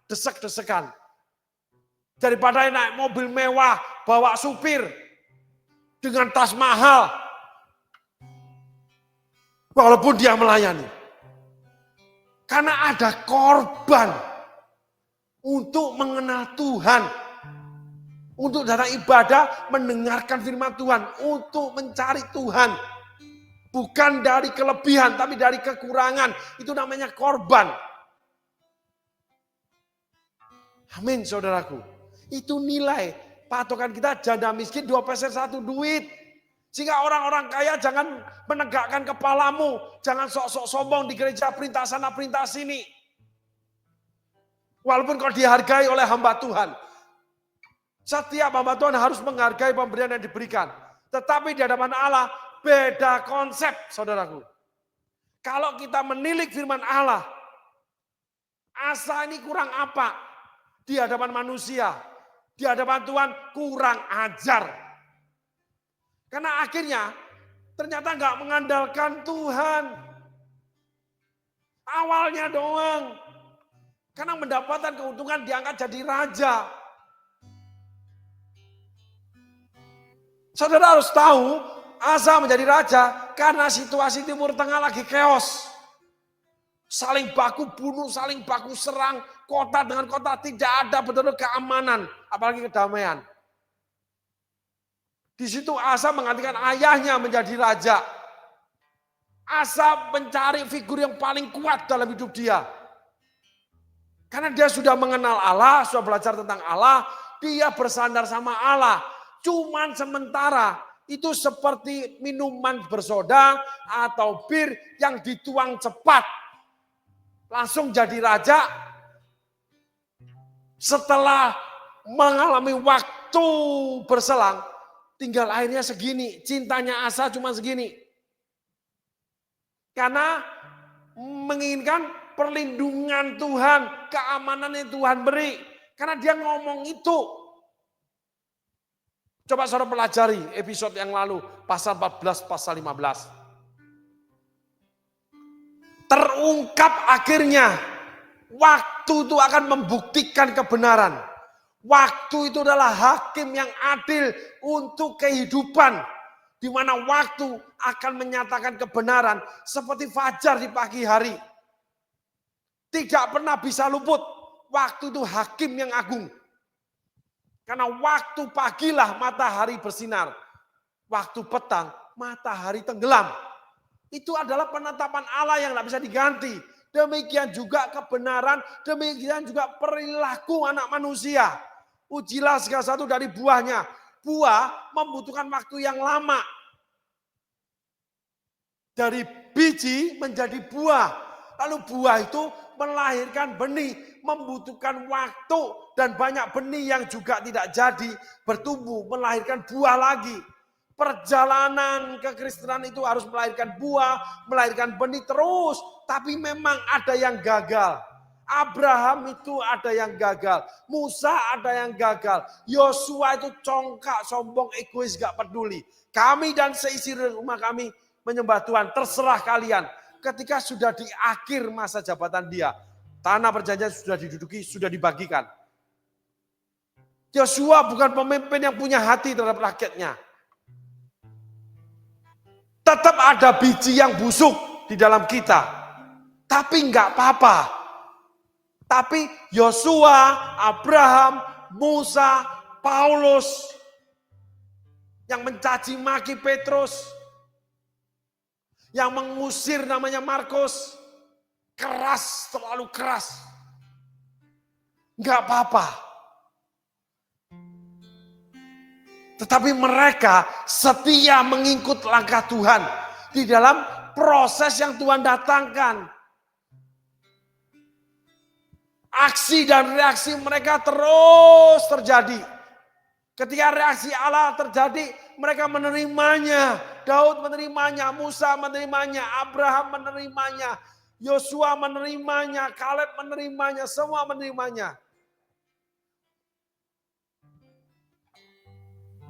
desek-desekan. Daripada naik mobil mewah, bawa supir dengan tas mahal. Walaupun dia melayani. Karena ada korban untuk mengenal Tuhan. Untuk datang ibadah, mendengarkan firman Tuhan. Untuk mencari Tuhan. Bukan dari kelebihan, tapi dari kekurangan. Itu namanya korban. Amin, saudaraku. Itu nilai patokan kita janda miskin 2 peser 1 duit. Sehingga orang-orang kaya jangan menegakkan kepalamu. Jangan sok-sok sombong di gereja perintah sana perintah sini. Walaupun kau dihargai oleh hamba Tuhan. Setiap hamba Tuhan harus menghargai pemberian yang diberikan. Tetapi di hadapan Allah beda konsep, saudaraku. Kalau kita menilik firman Allah. Asa ini kurang apa? Di hadapan manusia. Di hadapan Tuhan kurang ajar. Karena akhirnya ternyata nggak mengandalkan Tuhan. Awalnya doang. Karena mendapatkan keuntungan diangkat jadi raja. Saudara harus tahu Asa menjadi raja karena situasi Timur Tengah lagi chaos. Saling baku bunuh, saling baku serang. Kota dengan kota tidak ada betul-betul keamanan. Apalagi kedamaian. Di situ Asa menggantikan ayahnya menjadi raja. Asa mencari figur yang paling kuat dalam hidup dia. Karena dia sudah mengenal Allah, sudah belajar tentang Allah, dia bersandar sama Allah. Cuman sementara itu seperti minuman bersoda atau bir yang dituang cepat. Langsung jadi raja. Setelah mengalami waktu berselang, tinggal airnya segini, cintanya Asa cuma segini. Karena menginginkan perlindungan Tuhan, keamanan yang Tuhan beri. Karena dia ngomong itu. Coba saudara pelajari episode yang lalu, pasal 14, pasal 15. Terungkap akhirnya, waktu itu akan membuktikan kebenaran. Waktu itu adalah hakim yang adil untuk kehidupan. Di mana waktu akan menyatakan kebenaran seperti fajar di pagi hari. Tidak pernah bisa luput. Waktu itu hakim yang agung. Karena waktu pagilah matahari bersinar. Waktu petang matahari tenggelam. Itu adalah penetapan Allah yang tidak bisa diganti. Demikian juga kebenaran, demikian juga perilaku anak manusia. Ujilah segala satu dari buahnya. Buah membutuhkan waktu yang lama. Dari biji menjadi buah. Lalu buah itu melahirkan benih. Membutuhkan waktu. Dan banyak benih yang juga tidak jadi bertumbuh. Melahirkan buah lagi. Perjalanan kekristenan itu harus melahirkan buah. Melahirkan benih terus. Tapi memang ada yang gagal. Abraham itu ada yang gagal. Musa ada yang gagal. Yosua itu congkak, sombong, egois, gak peduli. Kami dan seisi rumah kami menyembah Tuhan. Terserah kalian. Ketika sudah di akhir masa jabatan dia. Tanah perjanjian sudah diduduki, sudah dibagikan. Yosua bukan pemimpin yang punya hati terhadap rakyatnya. Tetap ada biji yang busuk di dalam kita. Tapi enggak apa-apa. Tapi Yosua, Abraham, Musa, Paulus yang mencaci maki Petrus, yang mengusir namanya Markus, keras, terlalu keras. Enggak apa-apa. Tetapi mereka setia mengikut langkah Tuhan di dalam proses yang Tuhan datangkan. Aksi dan reaksi mereka terus terjadi. Ketika reaksi Allah terjadi, mereka menerimanya. Daud menerimanya, Musa menerimanya, Abraham menerimanya, Yosua menerimanya, Kaleb menerimanya, semua menerimanya.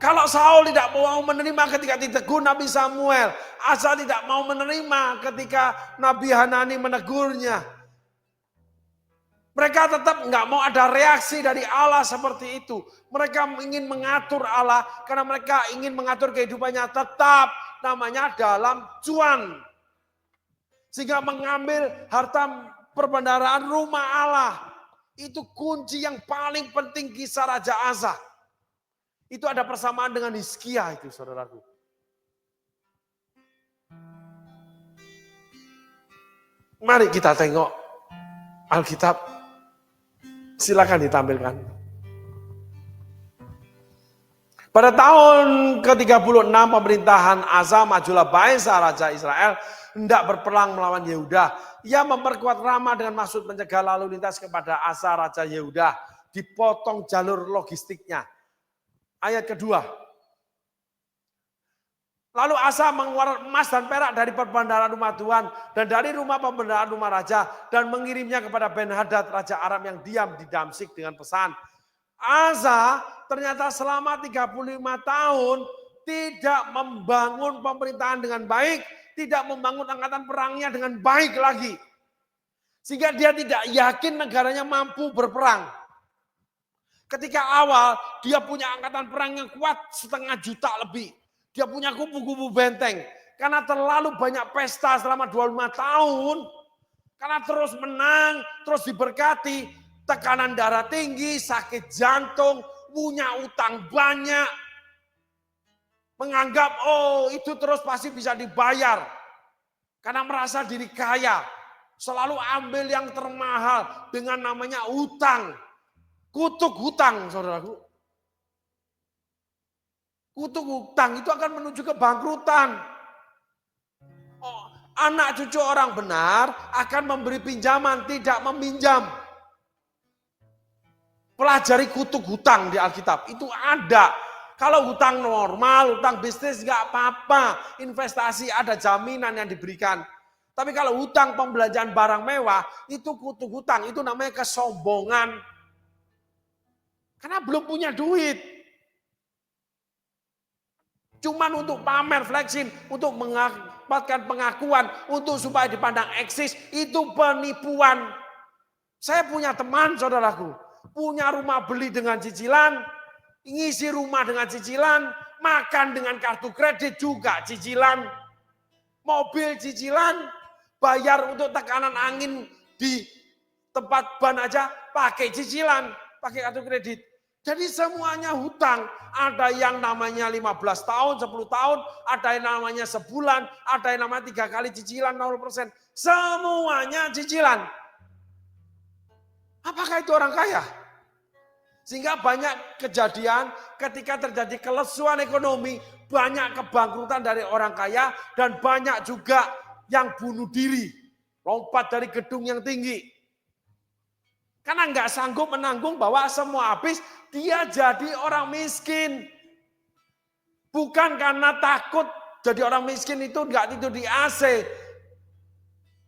Kalau Saul tidak mau menerima ketika ditegur Nabi Samuel, Asa tidak mau menerima ketika Nabi Hanani menegurnya. Mereka tetap nggak mau ada reaksi dari Allah seperti itu. Mereka ingin mengatur Allah karena mereka ingin mengatur kehidupannya tetap namanya dalam cuan. Sehingga mengambil harta perbendaharaan rumah Allah. Itu kunci yang paling penting kisah Raja Asa. Itu ada persamaan dengan Hizkia itu saudaraku. Mari kita tengok Alkitab. Silakan ditampilkan. Pada tahun ke-36 pemerintahan Asa, majulah Baesa Raja Israel hendak berperang melawan Yehuda. Ia memperkuat Rama dengan maksud mencegah lalu lintas kepada Asa Raja Yehuda. Dipotong jalur logistiknya. Ayat kedua. Lalu Asa mengeluarkan emas dan perak dari perbendaharaan rumah Tuhan dan dari rumah pembendaharaan rumah raja dan mengirimnya kepada Ben-Hadad Raja Aram yang diam di Damsyik dengan pesan. Asa ternyata selama 35 tahun tidak membangun pemerintahan dengan baik, tidak membangun angkatan perangnya dengan baik lagi. Sehingga dia tidak yakin negaranya mampu berperang. Ketika awal dia punya angkatan perang yang kuat 500 juta lebih. Dia punya kubu-kubu benteng. Karena terlalu banyak pesta selama 25 tahun. Karena terus menang, terus diberkati. Tekanan darah tinggi, sakit jantung, punya utang banyak. Menganggap, oh itu terus pasti bisa dibayar. Karena merasa diri kaya. Selalu ambil yang termahal dengan namanya utang. Kutuk hutang, saudaraku. Kutuk hutang itu akan menuju ke bangkrutan. Oh, anak cucu orang benar akan memberi pinjaman, tidak meminjam. Pelajari kutuk hutang di Alkitab, itu ada. Kalau hutang normal, hutang bisnis nggak apa-apa. Investasi ada jaminan yang diberikan. Tapi kalau hutang pembelanjaan barang mewah, itu kutuk hutang, itu namanya kesombongan. Karena belum punya duit. Cuman untuk pamer flexing, untuk mendapatkan pengakuan, untuk supaya dipandang eksis, itu penipuan. Saya punya teman saudaraku, punya rumah beli dengan cicilan, ngisi rumah dengan cicilan, makan dengan kartu kredit juga cicilan, mobil cicilan, bayar untuk tekanan angin di tempat ban aja pakai cicilan, pakai kartu kredit. Jadi semuanya hutang. Ada yang namanya 15 tahun, 10 tahun, ada yang namanya sebulan, ada yang namanya 3 kali cicilan 0%. Semuanya cicilan. Apakah itu orang kaya? Sehingga banyak kejadian ketika terjadi kelesuan ekonomi, banyak kebangkrutan dari orang kaya dan banyak juga yang bunuh diri. Lompat dari gedung yang tinggi. Karena nggak sanggup menanggung bahwa semua habis, dia jadi orang miskin. Bukan karena takut jadi orang miskin itu nggak tidur di AC.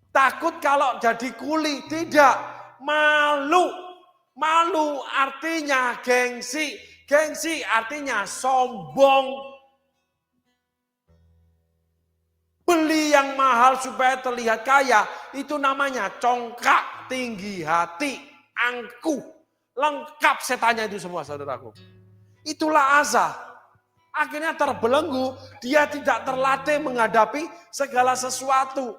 Takut kalau jadi kuli, tidak. Malu. Malu artinya gengsi. Gengsi artinya sombong. Beli yang mahal supaya terlihat kaya, itu namanya congkak tinggi hati. Angkuh, lengkap setannya itu semua saudaraku. Itulah Asa. Akhirnya terbelenggu, dia tidak terlatih menghadapi segala sesuatu.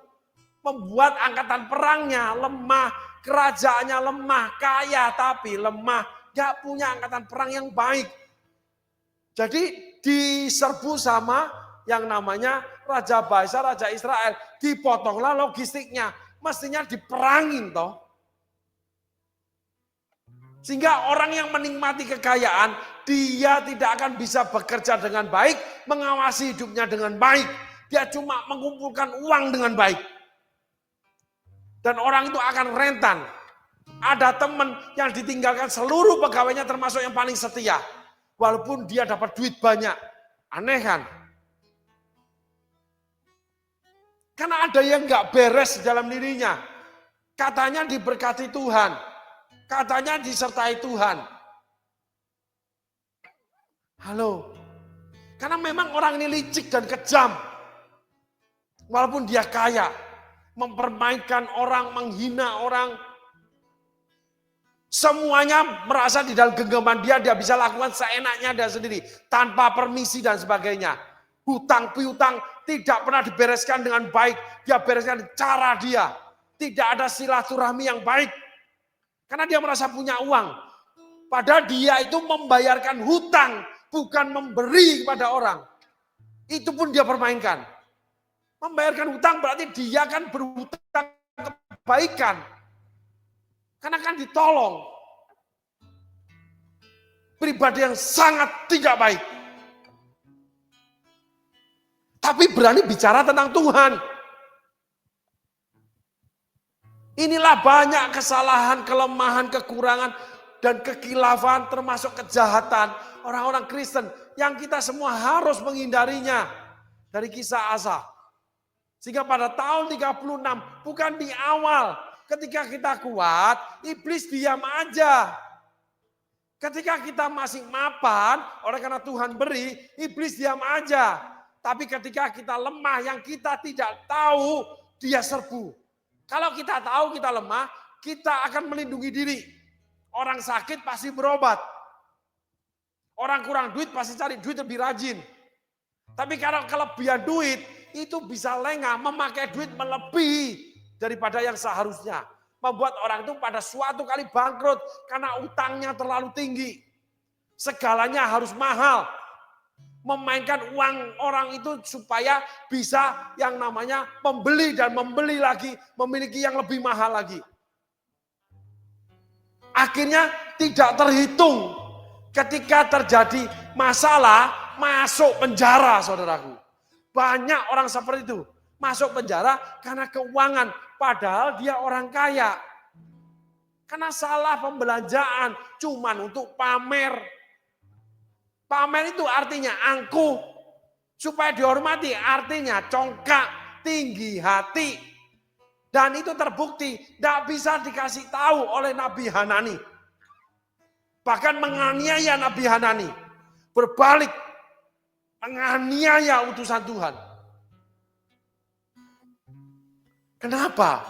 Membuat angkatan perangnya lemah, kerajaannya lemah, kaya tapi lemah. Gak punya angkatan perang yang baik. Jadi diserbu sama yang namanya Raja Baesa, Raja Israel. Dipotonglah logistiknya. Mestinya diperangin toh. Sehingga orang yang menikmati kekayaan, dia tidak akan bisa bekerja dengan baik, mengawasi hidupnya dengan baik. Dia cuma mengumpulkan uang dengan baik. Dan orang itu akan rentan. Ada teman yang ditinggalkan seluruh pegawainya termasuk yang paling setia. Walaupun dia dapat duit banyak. Aneh kan? Karena ada yang gak beres dalam dirinya. Katanya diberkati Tuhan. Katanya disertai Tuhan. Halo. Karena memang orang ini licik dan kejam. Walaupun dia kaya. Mempermainkan orang, menghina orang. Semuanya merasa di dalam genggaman dia bisa lakukan seenaknya dia sendiri. Tanpa permisi dan sebagainya. Hutang piutang tidak pernah dibereskan dengan baik. Dia bereskan cara dia. Tidak ada silaturahmi yang baik. Karena dia merasa punya uang. Padahal dia itu membayarkan hutang. Bukan memberi kepada orang. Itu pun dia permainkan. Membayarkan hutang berarti dia kan berhutang kebaikan. Karena kan ditolong. Pribadi yang sangat tidak baik. Tapi berani bicara tentang Tuhan. Inilah banyak kesalahan, kelemahan, kekurangan, dan kekilafan termasuk kejahatan orang-orang Kristen yang kita semua harus menghindarinya dari kisah Asa. Sehingga pada tahun 36, bukan di awal, ketika kita kuat, iblis diam aja. Ketika kita masih mapan, oleh karena Tuhan beri, iblis diam aja. Tapi ketika kita lemah, yang kita tidak tahu, dia serbu. Kalau kita tahu kita lemah, kita akan melindungi diri. Orang sakit pasti berobat. Orang kurang duit pasti cari duit lebih rajin. Tapi kalau kelebihan duit, itu bisa lengah memakai duit melebihi daripada yang seharusnya. Membuat orang itu pada suatu kali bangkrut karena utangnya terlalu tinggi. Segalanya harus mahal. Memainkan uang orang itu supaya bisa yang namanya membeli dan membeli lagi, memiliki yang lebih mahal lagi. Akhirnya tidak terhitung ketika terjadi masalah masuk penjara, saudaraku. Banyak orang seperti itu masuk penjara karena keuangan. Padahal dia orang kaya. Karena salah pembelanjaan cuman untuk pamer. Pamer itu artinya angkuh. Supaya dihormati artinya congkak, tinggi hati. Dan itu terbukti tidak bisa dikasih tahu oleh Nabi Hanani. Bahkan menganiaya Nabi Hanani. Berbalik menganiaya utusan Tuhan. Kenapa?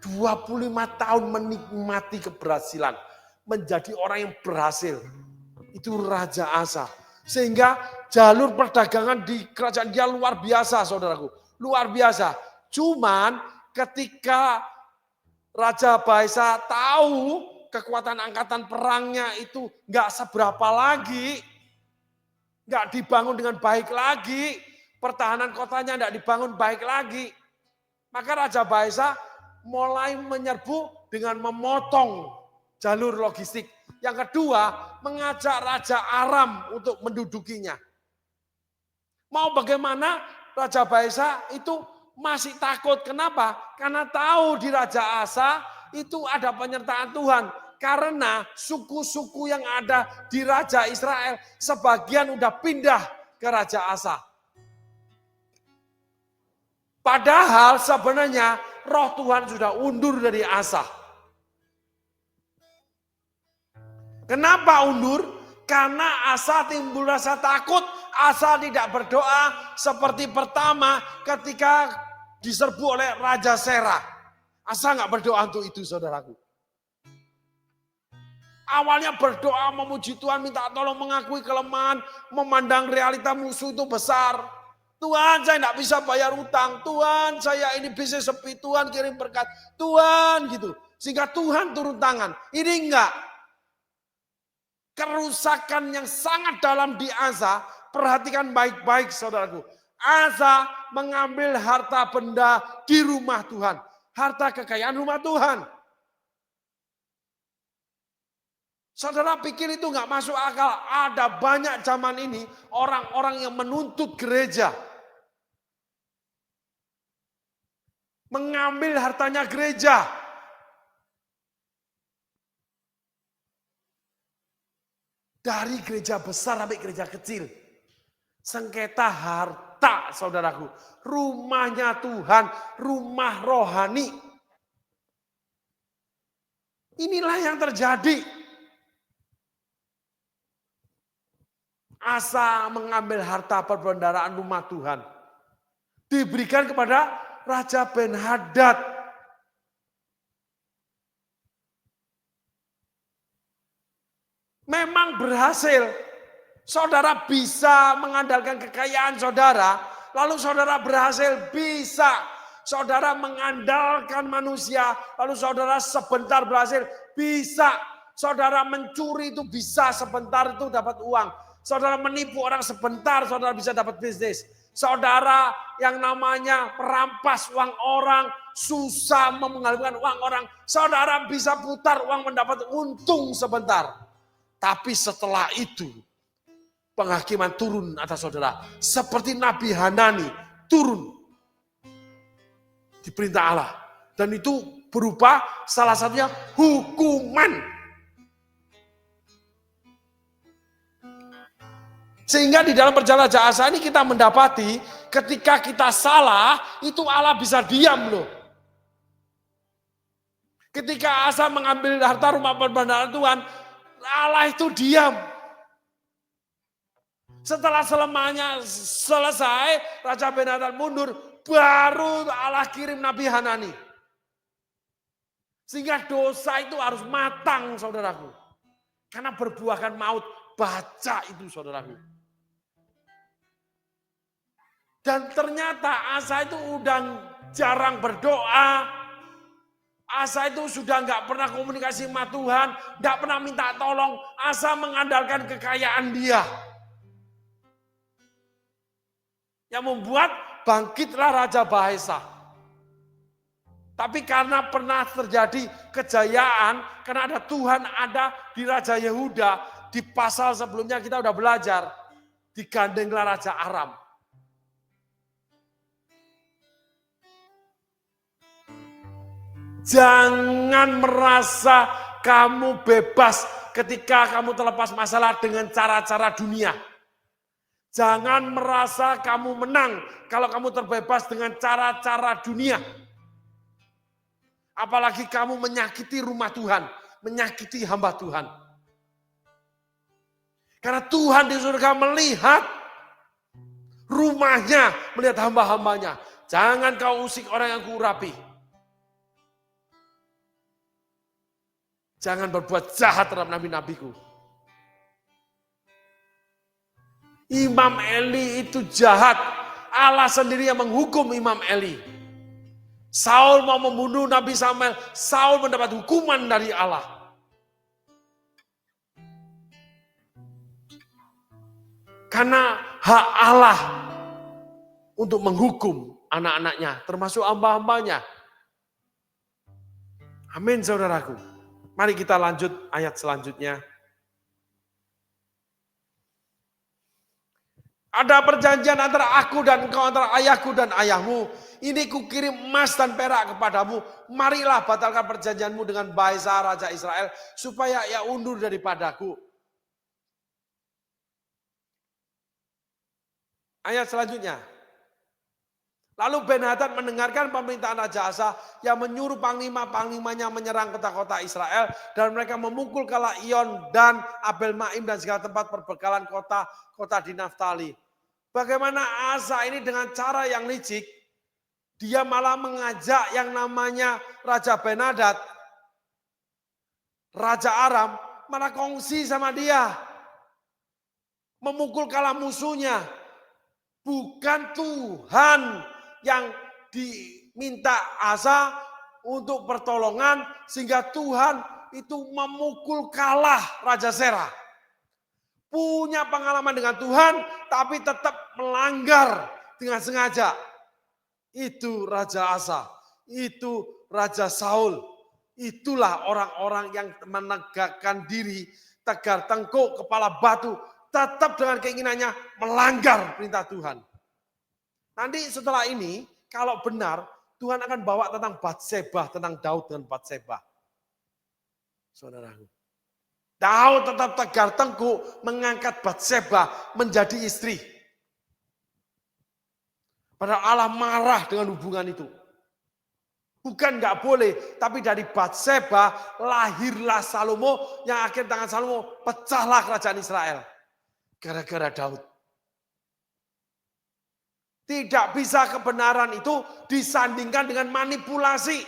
25 tahun menikmati keberhasilan. Menjadi orang yang berhasil. Itu Raja Asa. Sehingga jalur perdagangan di kerajaan dia luar biasa, saudaraku. Luar biasa. Cuman ketika Raja Baesa tahu kekuatan angkatan perangnya itu nggak seberapa lagi. Nggak dibangun dengan baik lagi. Pertahanan kotanya nggak dibangun baik lagi. Maka Raja Baesa mulai menyerbu dengan memotong jalur logistik. Yang kedua, mengajak Raja Aram untuk mendudukinya. Mau bagaimana Raja Baesa itu masih takut. Kenapa? Karena tahu di Raja Asa itu ada penyertaan Tuhan. Karena suku-suku yang ada di Raja Israel sebagian udah pindah ke Raja Asa. Padahal sebenarnya roh Tuhan sudah undur dari Asa. Kenapa undur? Karena Asa timbul rasa takut. Asa tidak berdoa seperti pertama ketika diserbu oleh Raja Serah. Asa nggak berdoa untuk itu, saudaraku. Awalnya berdoa memuji Tuhan, minta tolong, mengakui kelemahan, memandang realita musuh itu besar. Tuhan, saya tidak bisa bayar utang. Tuhan, saya ini bisnis sepi. Tuhan kirim berkat. Tuhan gitu. Sehingga Tuhan turun tangan. Ini enggak. Kerusakan yang sangat dalam di Asa. Perhatikan baik-baik, saudaraku. Asa mengambil harta benda di rumah Tuhan. Harta kekayaan rumah Tuhan. Saudara pikir itu nggak masuk akal. Ada banyak zaman ini orang-orang yang menuntut gereja. Mengambil hartanya gereja. Dari gereja besar sampai gereja kecil. Sengketa harta, saudaraku. Rumahnya Tuhan, rumah rohani. Inilah yang terjadi. Asa mengambil harta perbendaharaan rumah Tuhan. Diberikan kepada Raja Ben-Hadad. Memang berhasil. Saudara bisa mengandalkan kekayaan saudara, lalu saudara berhasil bisa. Saudara mengandalkan manusia, lalu saudara sebentar berhasil, bisa. Saudara mencuri itu bisa sebentar itu dapat uang. Saudara menipu orang sebentar, saudara bisa dapat bisnis. Saudara yang namanya merampas uang orang, susah mengembalikan uang orang. Saudara bisa putar uang mendapat untung sebentar. Tapi setelah itu, penghakiman turun atas saudara. Seperti Nabi Hanani turun di perintah Allah. Dan itu berupa salah satunya hukuman. Sehingga di dalam perjalanan Raja Asa ini kita mendapati ketika kita salah, itu Allah bisa diam loh. Ketika Asa mengambil harta rumah perbendaharaan Tuhan, Allah itu diam. Setelah selamanya selesai, Raja Ben-Hadad mundur, baru Allah kirim Nabi Hanani. Sehingga dosa itu harus matang, saudaraku. Karena berbuahkan maut, baca itu saudaraku. Dan ternyata Asa itu udah jarang berdoa. Asa itu sudah nggak pernah komunikasi sama Tuhan, nggak pernah minta tolong. Asa mengandalkan kekayaan dia. Yang membuat bangkitlah Raja Baasa. Tapi karena pernah terjadi kejayaan, karena ada Tuhan ada di Raja Yehuda, di pasal sebelumnya kita udah belajar, digandenglah Raja Aram. Jangan merasa kamu bebas ketika kamu terlepas masalah dengan cara-cara dunia. Jangan merasa kamu menang kalau kamu terbebas dengan cara-cara dunia. Apalagi kamu menyakiti rumah Tuhan, menyakiti hamba Tuhan. Karena Tuhan di surga melihat rumahnya, melihat hamba-hambanya. Jangan kau usik orang yang kuurapi. Jangan berbuat jahat terhadap nabi-nabiku. Imam Eli itu jahat. Allah sendiri yang menghukum Imam Eli. Saul mau membunuh Nabi Samuel. Saul mendapat hukuman dari Allah. Karena hak Allah untuk menghukum anak-anaknya. Termasuk hamba-hambanya. Amin saudaraku. Mari kita lanjut ayat selanjutnya. Ada perjanjian antara aku dan engkau, antara ayahku dan ayahmu. Ini kukirim emas dan perak kepadamu. Marilah batalkan perjanjianmu dengan Baasa Raja Israel, supaya ia undur daripadaku. Ayat selanjutnya. Lalu Ben-Hadad mendengarkan pemerintahan Raja Asa yang menyuruh panglima-panglimanya menyerang kota-kota Israel. Dan mereka memukul kala Iyon dan Abel Maim dan segala tempat perbekalan kota-kota di Naftali. Bagaimana Asa ini dengan cara yang licik, dia malah mengajak yang namanya Raja Ben-Hadad, Raja Aram, malah kongsi sama dia. Memukul kala musuhnya. Bukan Tuhan yang diminta Asa untuk pertolongan, sehingga Tuhan itu memukul kalah Raja Serah. Punya pengalaman dengan Tuhan, tapi tetap melanggar dengan sengaja. Itu Raja Asa, itu Raja Saul. Itulah orang-orang yang menegakkan diri, tegar tengkuk, kepala batu, tetap dengan keinginannya melanggar perintah Tuhan. Nanti setelah ini, kalau benar, Tuhan akan bawa tentang Batseba, tentang Daud dengan Batseba. Saudaraku. Daud tetap tegar tengkuk mengangkat Batseba menjadi istri. Padahal Allah marah dengan hubungan itu. Bukan nggak boleh, tapi dari Batseba lahirlah Salomo, yang akhir tangan Salomo pecahlah kerajaan Israel. Gara-gara Daud. Tidak bisa kebenaran itu disandingkan dengan manipulasi.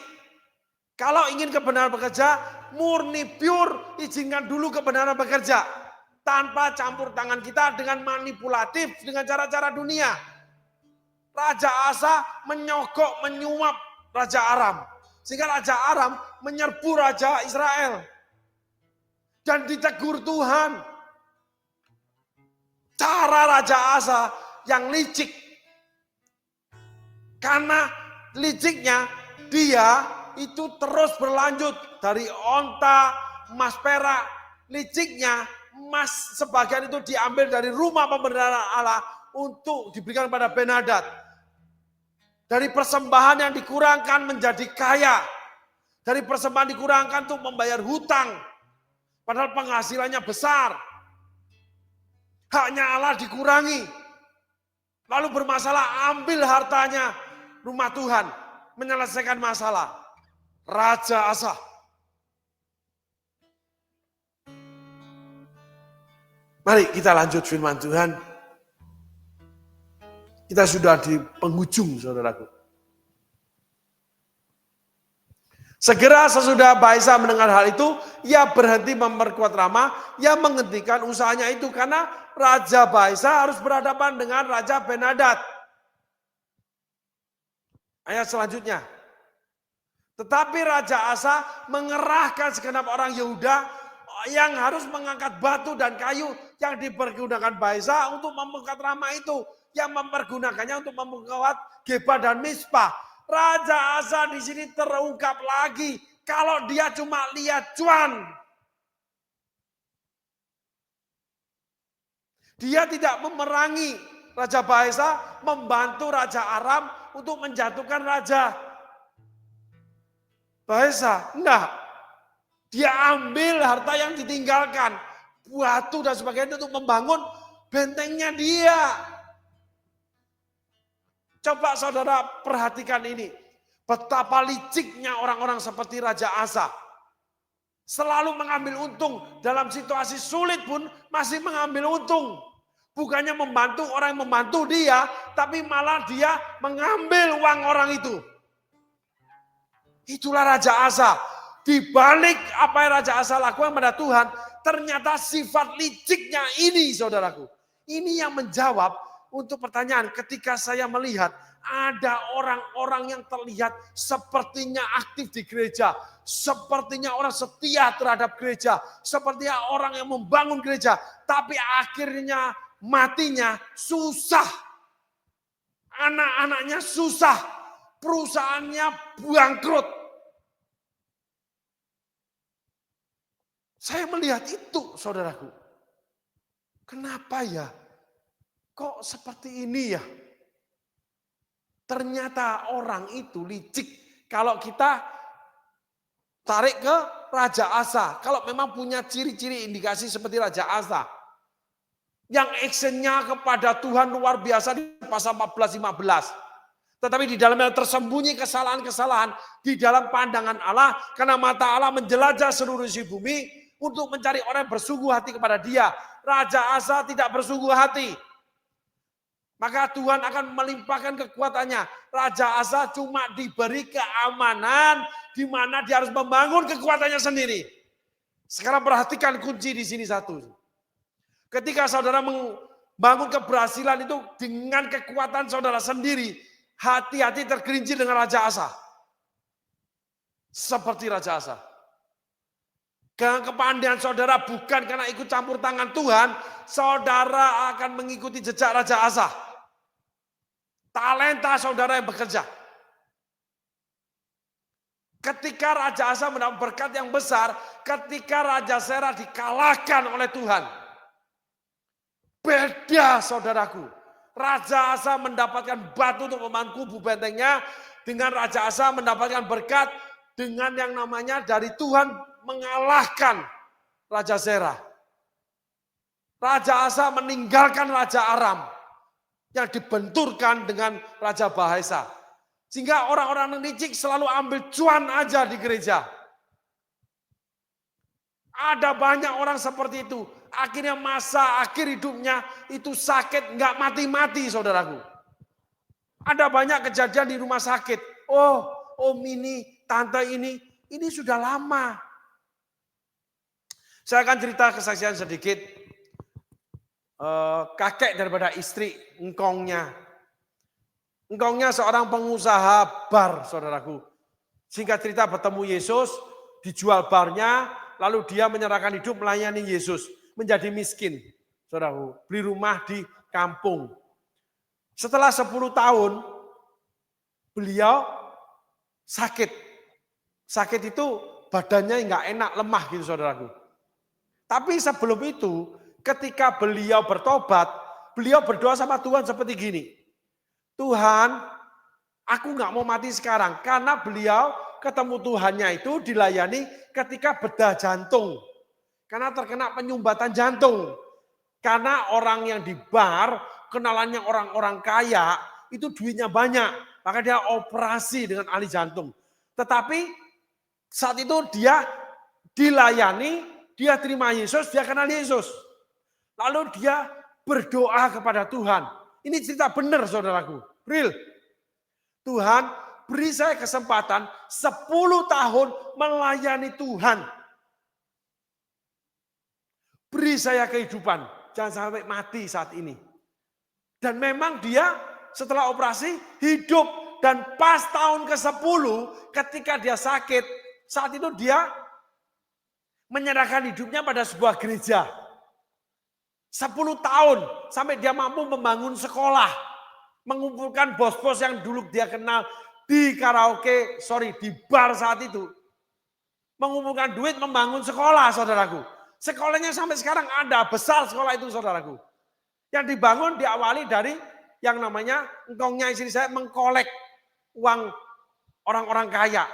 Kalau ingin kebenaran bekerja, murni pure, izinkan dulu kebenaran bekerja. Tanpa campur tangan kita dengan manipulatif, dengan cara-cara dunia. Raja Asa menyogok, menyuap Raja Aram. Sehingga Raja Aram menyerbu Raja Israel. Dan ditegur Tuhan. Cara Raja Asa yang licik. Karena liciknya dia itu terus berlanjut. Dari onta, emas perak. Liciknya emas sebagian itu diambil dari rumah pembenaran Allah untuk diberikan kepada Ben-Hadad. Dari persembahan yang dikurangkan menjadi kaya. Dari persembahan dikurangkan untuk membayar hutang. Padahal penghasilannya besar. Haknya Allah dikurangi. Lalu bermasalah, ambil hartanya rumah Tuhan. Menyelesaikan masalah. Raja Asa. Mari kita lanjut firman Tuhan. Kita sudah di penghujung, saudaraku. Segera sesudah Baesa mendengar hal itu, ia berhenti memperkuat Rama, ia menghentikan usahanya itu karena Raja Baesa harus berhadapan dengan Raja Ben-Hadad. Ayat selanjutnya. Tetapi Raja Asa mengerahkan segenap orang Yehuda yang harus mengangkat batu dan kayu yang dipergunakan Baesa untuk memperkuat Rama itu. Yang mempergunakannya untuk memperkuat Geba dan Mispa. Raja Asa di sini terungkap lagi kalau dia cuma lihat cuan. Dia tidak memerangi Raja Baesa, membantu Raja Aram untuk menjatuhkan Raja Baesa. Enggak. Dia ambil harta yang ditinggalkan, batu dan sebagainya untuk membangun bentengnya dia. Coba saudara perhatikan ini. Betapa liciknya orang-orang seperti Raja Asa. Selalu mengambil untung. Dalam situasi sulit pun masih mengambil untung. Bukannya membantu orang yang membantu dia. Tapi malah dia mengambil uang orang itu. Itulah Raja Asa. Di balik apa yang Raja Asa lakukan pada Tuhan. Ternyata sifat liciknya ini saudaraku. Ini yang menjawab untuk pertanyaan ketika saya melihat ada orang-orang yang terlihat sepertinya aktif di gereja. Sepertinya orang setia terhadap gereja. Sepertinya orang yang membangun gereja. Tapi akhirnya matinya susah. Anak-anaknya susah. Perusahaannya bangkrut. Saya melihat itu saudaraku. Kenapa ya? Kok seperti ini ya? Ternyata orang itu licik. Kalau kita tarik ke Raja Asa. Kalau memang punya ciri-ciri indikasi seperti Raja Asa. Yang actionnya kepada Tuhan luar biasa di pasal 14-15. Tetapi di dalamnya tersembunyi kesalahan-kesalahan di dalam pandangan Allah. Karena mata Allah menjelajah seluruh isi bumi untuk mencari orang yang bersungguh hati kepada dia. Raja Asa tidak bersungguh hati. Maka Tuhan akan melimpahkan kekuatannya. Raja Asa cuma diberi keamanan di mana dia harus membangun kekuatannya sendiri. Sekarang perhatikan kunci di sini satu. Ketika saudara membangun keberhasilan itu dengan kekuatan saudara sendiri, hati-hati tergelincir dengan Raja Asa. Seperti Raja Asa. Kepandaian saudara bukan karena ikut campur tangan Tuhan, saudara akan mengikuti jejak Raja Asa. Talenta saudara yang bekerja. Ketika Raja Asa mendapat berkat yang besar, ketika Raja Serah dikalahkan oleh Tuhan. Beda saudaraku. Raja Asa mendapatkan batu untuk membangun kubu bentengnya, dengan Raja Asa mendapatkan berkat dengan yang namanya dari Tuhan mengalahkan Raja Serah. Raja Asa meninggalkan Raja Aram yang dibenturkan dengan Raja Baesa. Sehingga orang-orang licik selalu ambil cuan aja di gereja. Ada banyak orang seperti itu. Akhirnya masa akhir hidupnya itu sakit, nggak mati-mati saudaraku. Ada banyak kejadian di rumah sakit. Oh, om ini, tante ini sudah lama. Saya akan cerita kesaksian sedikit kakek daripada istri engkongnya. Engkongnya seorang pengusaha bar, saudaraku. Singkat cerita bertemu Yesus, dijual barnya, lalu dia menyerahkan hidup melayani Yesus. Menjadi miskin, saudaraku. Beli rumah di kampung. Setelah 10 tahun, beliau sakit. Sakit itu badannya nggak enak, lemah gitu saudaraku. Tapi sebelum itu, ketika beliau bertobat, beliau berdoa sama Tuhan seperti gini. Tuhan, aku nggak mau mati sekarang. Karena beliau ketemu Tuhannya itu dilayani ketika bedah jantung. Karena terkena penyumbatan jantung. Karena orang yang di bar, kenalannya orang-orang kaya, itu duitnya banyak. Maka dia operasi dengan ahli jantung. Tetapi saat itu dia dilayani, dia terima Yesus, dia kenal Yesus. Lalu dia berdoa kepada Tuhan. Ini cerita benar saudaraku, real. Tuhan beri saya kesempatan 10 tahun melayani Tuhan. Beri saya kehidupan, jangan sampai mati saat ini. Dan memang dia setelah operasi hidup. Dan pas tahun ke-10 ketika dia sakit, saat itu dia menyerahkan hidupnya pada sebuah gereja. 10 tahun sampai dia mampu membangun sekolah. Mengumpulkan bos-bos yang dulu dia kenal di karaoke, di bar saat itu. Mengumpulkan duit membangun sekolah, saudaraku. Sekolahnya sampai sekarang ada, besar sekolah itu, saudaraku. Yang dibangun diawali dari yang namanya engkongnya istri saya mengkolek uang orang-orang kaya.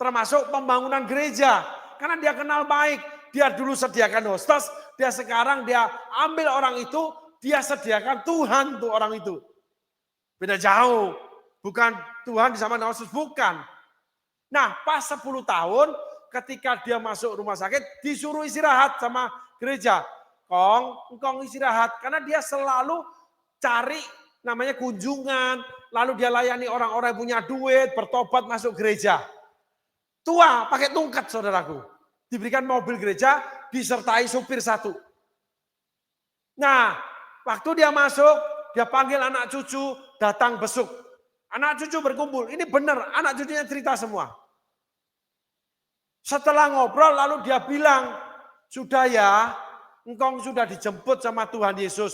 Termasuk pembangunan gereja. Karena dia kenal baik. Dia dulu sediakan hostes, dia sekarang dia ambil orang itu, dia sediakan Tuhan untuk orang itu. Beda jauh. Bukan Tuhan di zaman hostes, bukan. Nah pas 10 tahun ketika dia masuk rumah sakit, disuruh istirahat sama gereja. Engkong istirahat. Karena dia selalu cari namanya kunjungan, lalu dia layani orang-orang yang punya duit, bertobat masuk gereja. Tua, pakai tungkat saudaraku. Diberikan mobil gereja, disertai supir satu. Nah, waktu dia masuk, dia panggil anak cucu, datang besuk. Anak cucu berkumpul, ini benar, anak cucunya cerita semua. Setelah ngobrol, lalu dia bilang, sudah ya, engkong sudah dijemput sama Tuhan Yesus.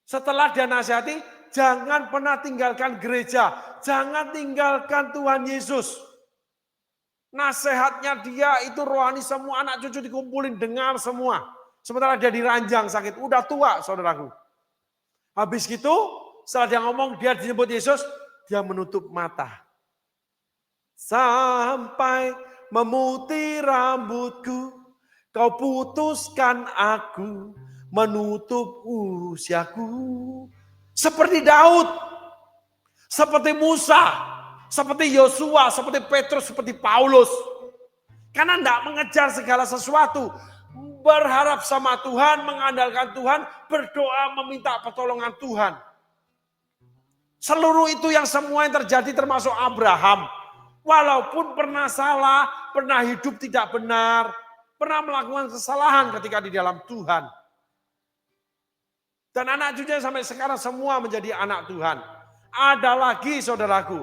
Setelah dia nasihati, jangan pernah tinggalkan gereja, jangan tinggalkan Tuhan Yesus. Nasihatnya dia itu rohani, semua anak cucu dikumpulin, dengar semua. Sementara dia diranjang sakit, udah tua saudaraku. Habis gitu, setelah dia ngomong, dia dijemput Yesus, dia menutup mata. Sampai memutih rambutku, kau putuskan aku, menutup usiaku. Seperti Daud, seperti Musa, seperti Yosua, seperti Petrus, seperti Paulus. Karena tidak mengejar segala sesuatu. Berharap sama Tuhan, mengandalkan Tuhan, berdoa meminta pertolongan Tuhan. Seluruh itu yang semua yang terjadi termasuk Abraham. Walaupun pernah salah, pernah hidup tidak benar, pernah melakukan kesalahan ketika di dalam Tuhan. Dan anak cucunya sampai sekarang semua menjadi anak Tuhan. Ada lagi saudaraku,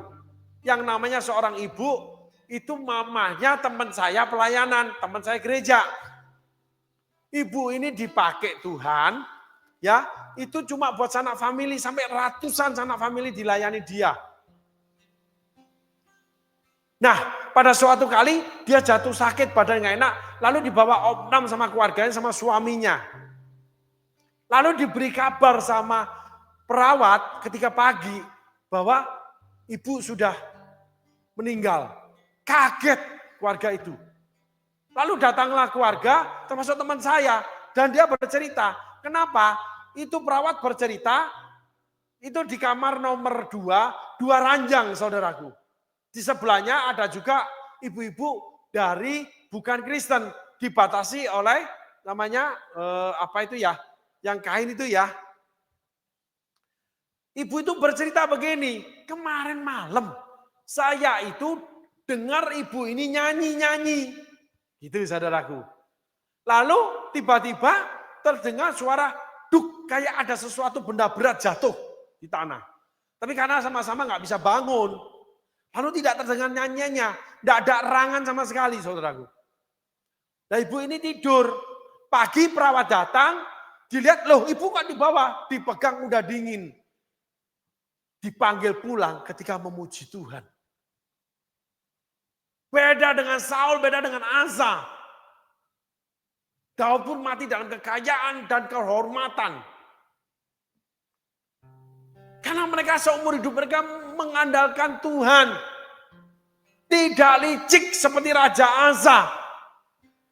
yang namanya seorang ibu, itu mamanya teman saya pelayanan, teman saya gereja. Ibu ini dipakai Tuhan, ya itu cuma buat sanak famili, sampai ratusan sanak famili dilayani dia. Nah pada suatu kali dia jatuh sakit, badan gak enak, lalu dibawa opnam sama keluarganya, sama suaminya. Lalu diberi kabar sama perawat ketika pagi bahwa ibu sudah meninggal. Kaget keluarga itu. Lalu datanglah keluarga termasuk teman saya dan dia bercerita. Kenapa? Itu perawat bercerita itu di kamar nomor 2 ranjang saudaraku. Di sebelahnya ada juga ibu-ibu dari bukan Kristen, dibatasi oleh namanya apa itu ya? Yang kain itu ya. Ibu itu bercerita begini, kemarin malam saya itu dengar ibu ini nyanyi-nyanyi. Gitu saudaraku. Lalu tiba-tiba terdengar suara duk, kayak ada sesuatu benda berat jatuh di tanah. Tapi karena sama-sama nggak bisa bangun, lalu tidak terdengar nyanyiannya, tidak ada erangan sama sekali saudaraku. Nah ibu ini tidur, pagi perawat datang, dilihat loh ibu kok di bawah, dipegang udah dingin. Dipanggil pulang ketika memuji Tuhan. Beda dengan Saul, beda dengan Asa. Daud pun mati dalam kekayaan dan kehormatan. Karena mereka seumur hidup mereka mengandalkan Tuhan. Tidak licik seperti Raja Asa.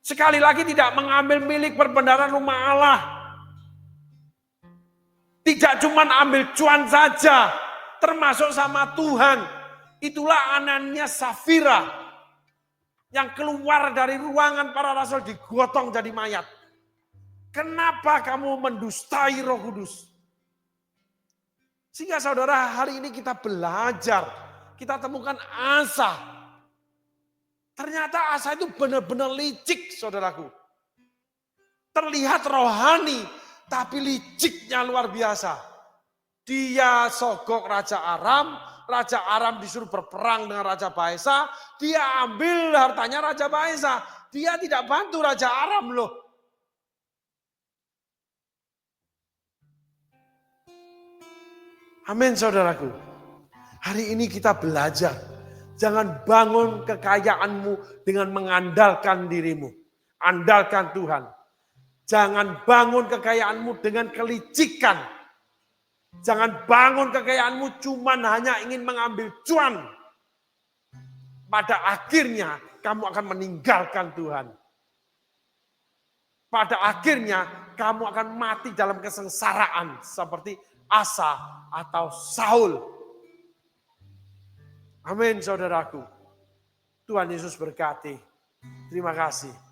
Sekali lagi tidak mengambil milik perbendaharaan rumah Allah. Tidak cuma ambil cuan saja, termasuk sama Tuhan. Itulah Anania Safira yang keluar dari ruangan para rasul digotong jadi mayat. Kenapa kamu mendustai Roh Kudus? Sehingga saudara hari ini kita belajar, kita temukan Asa. Ternyata Asa itu benar-benar licik saudaraku. Terlihat rohani, tapi liciknya luar biasa. Dia sogok Raja Aram disuruh berperang dengan Raja Baesa, dia ambil hartanya Raja Baesa. Dia tidak bantu Raja Aram loh. Amin saudaraku. Hari ini kita belajar. Jangan bangun kekayaanmu dengan mengandalkan dirimu. Andalkan Tuhan. Jangan bangun kekayaanmu dengan kelicikan. Jangan bangun kekayaanmu cuman hanya ingin mengambil cuan. Pada akhirnya kamu akan meninggalkan Tuhan. Pada akhirnya kamu akan mati dalam kesengsaraan seperti Asa atau Saul. Amin saudaraku. Tuhan Yesus berkati. Terima kasih.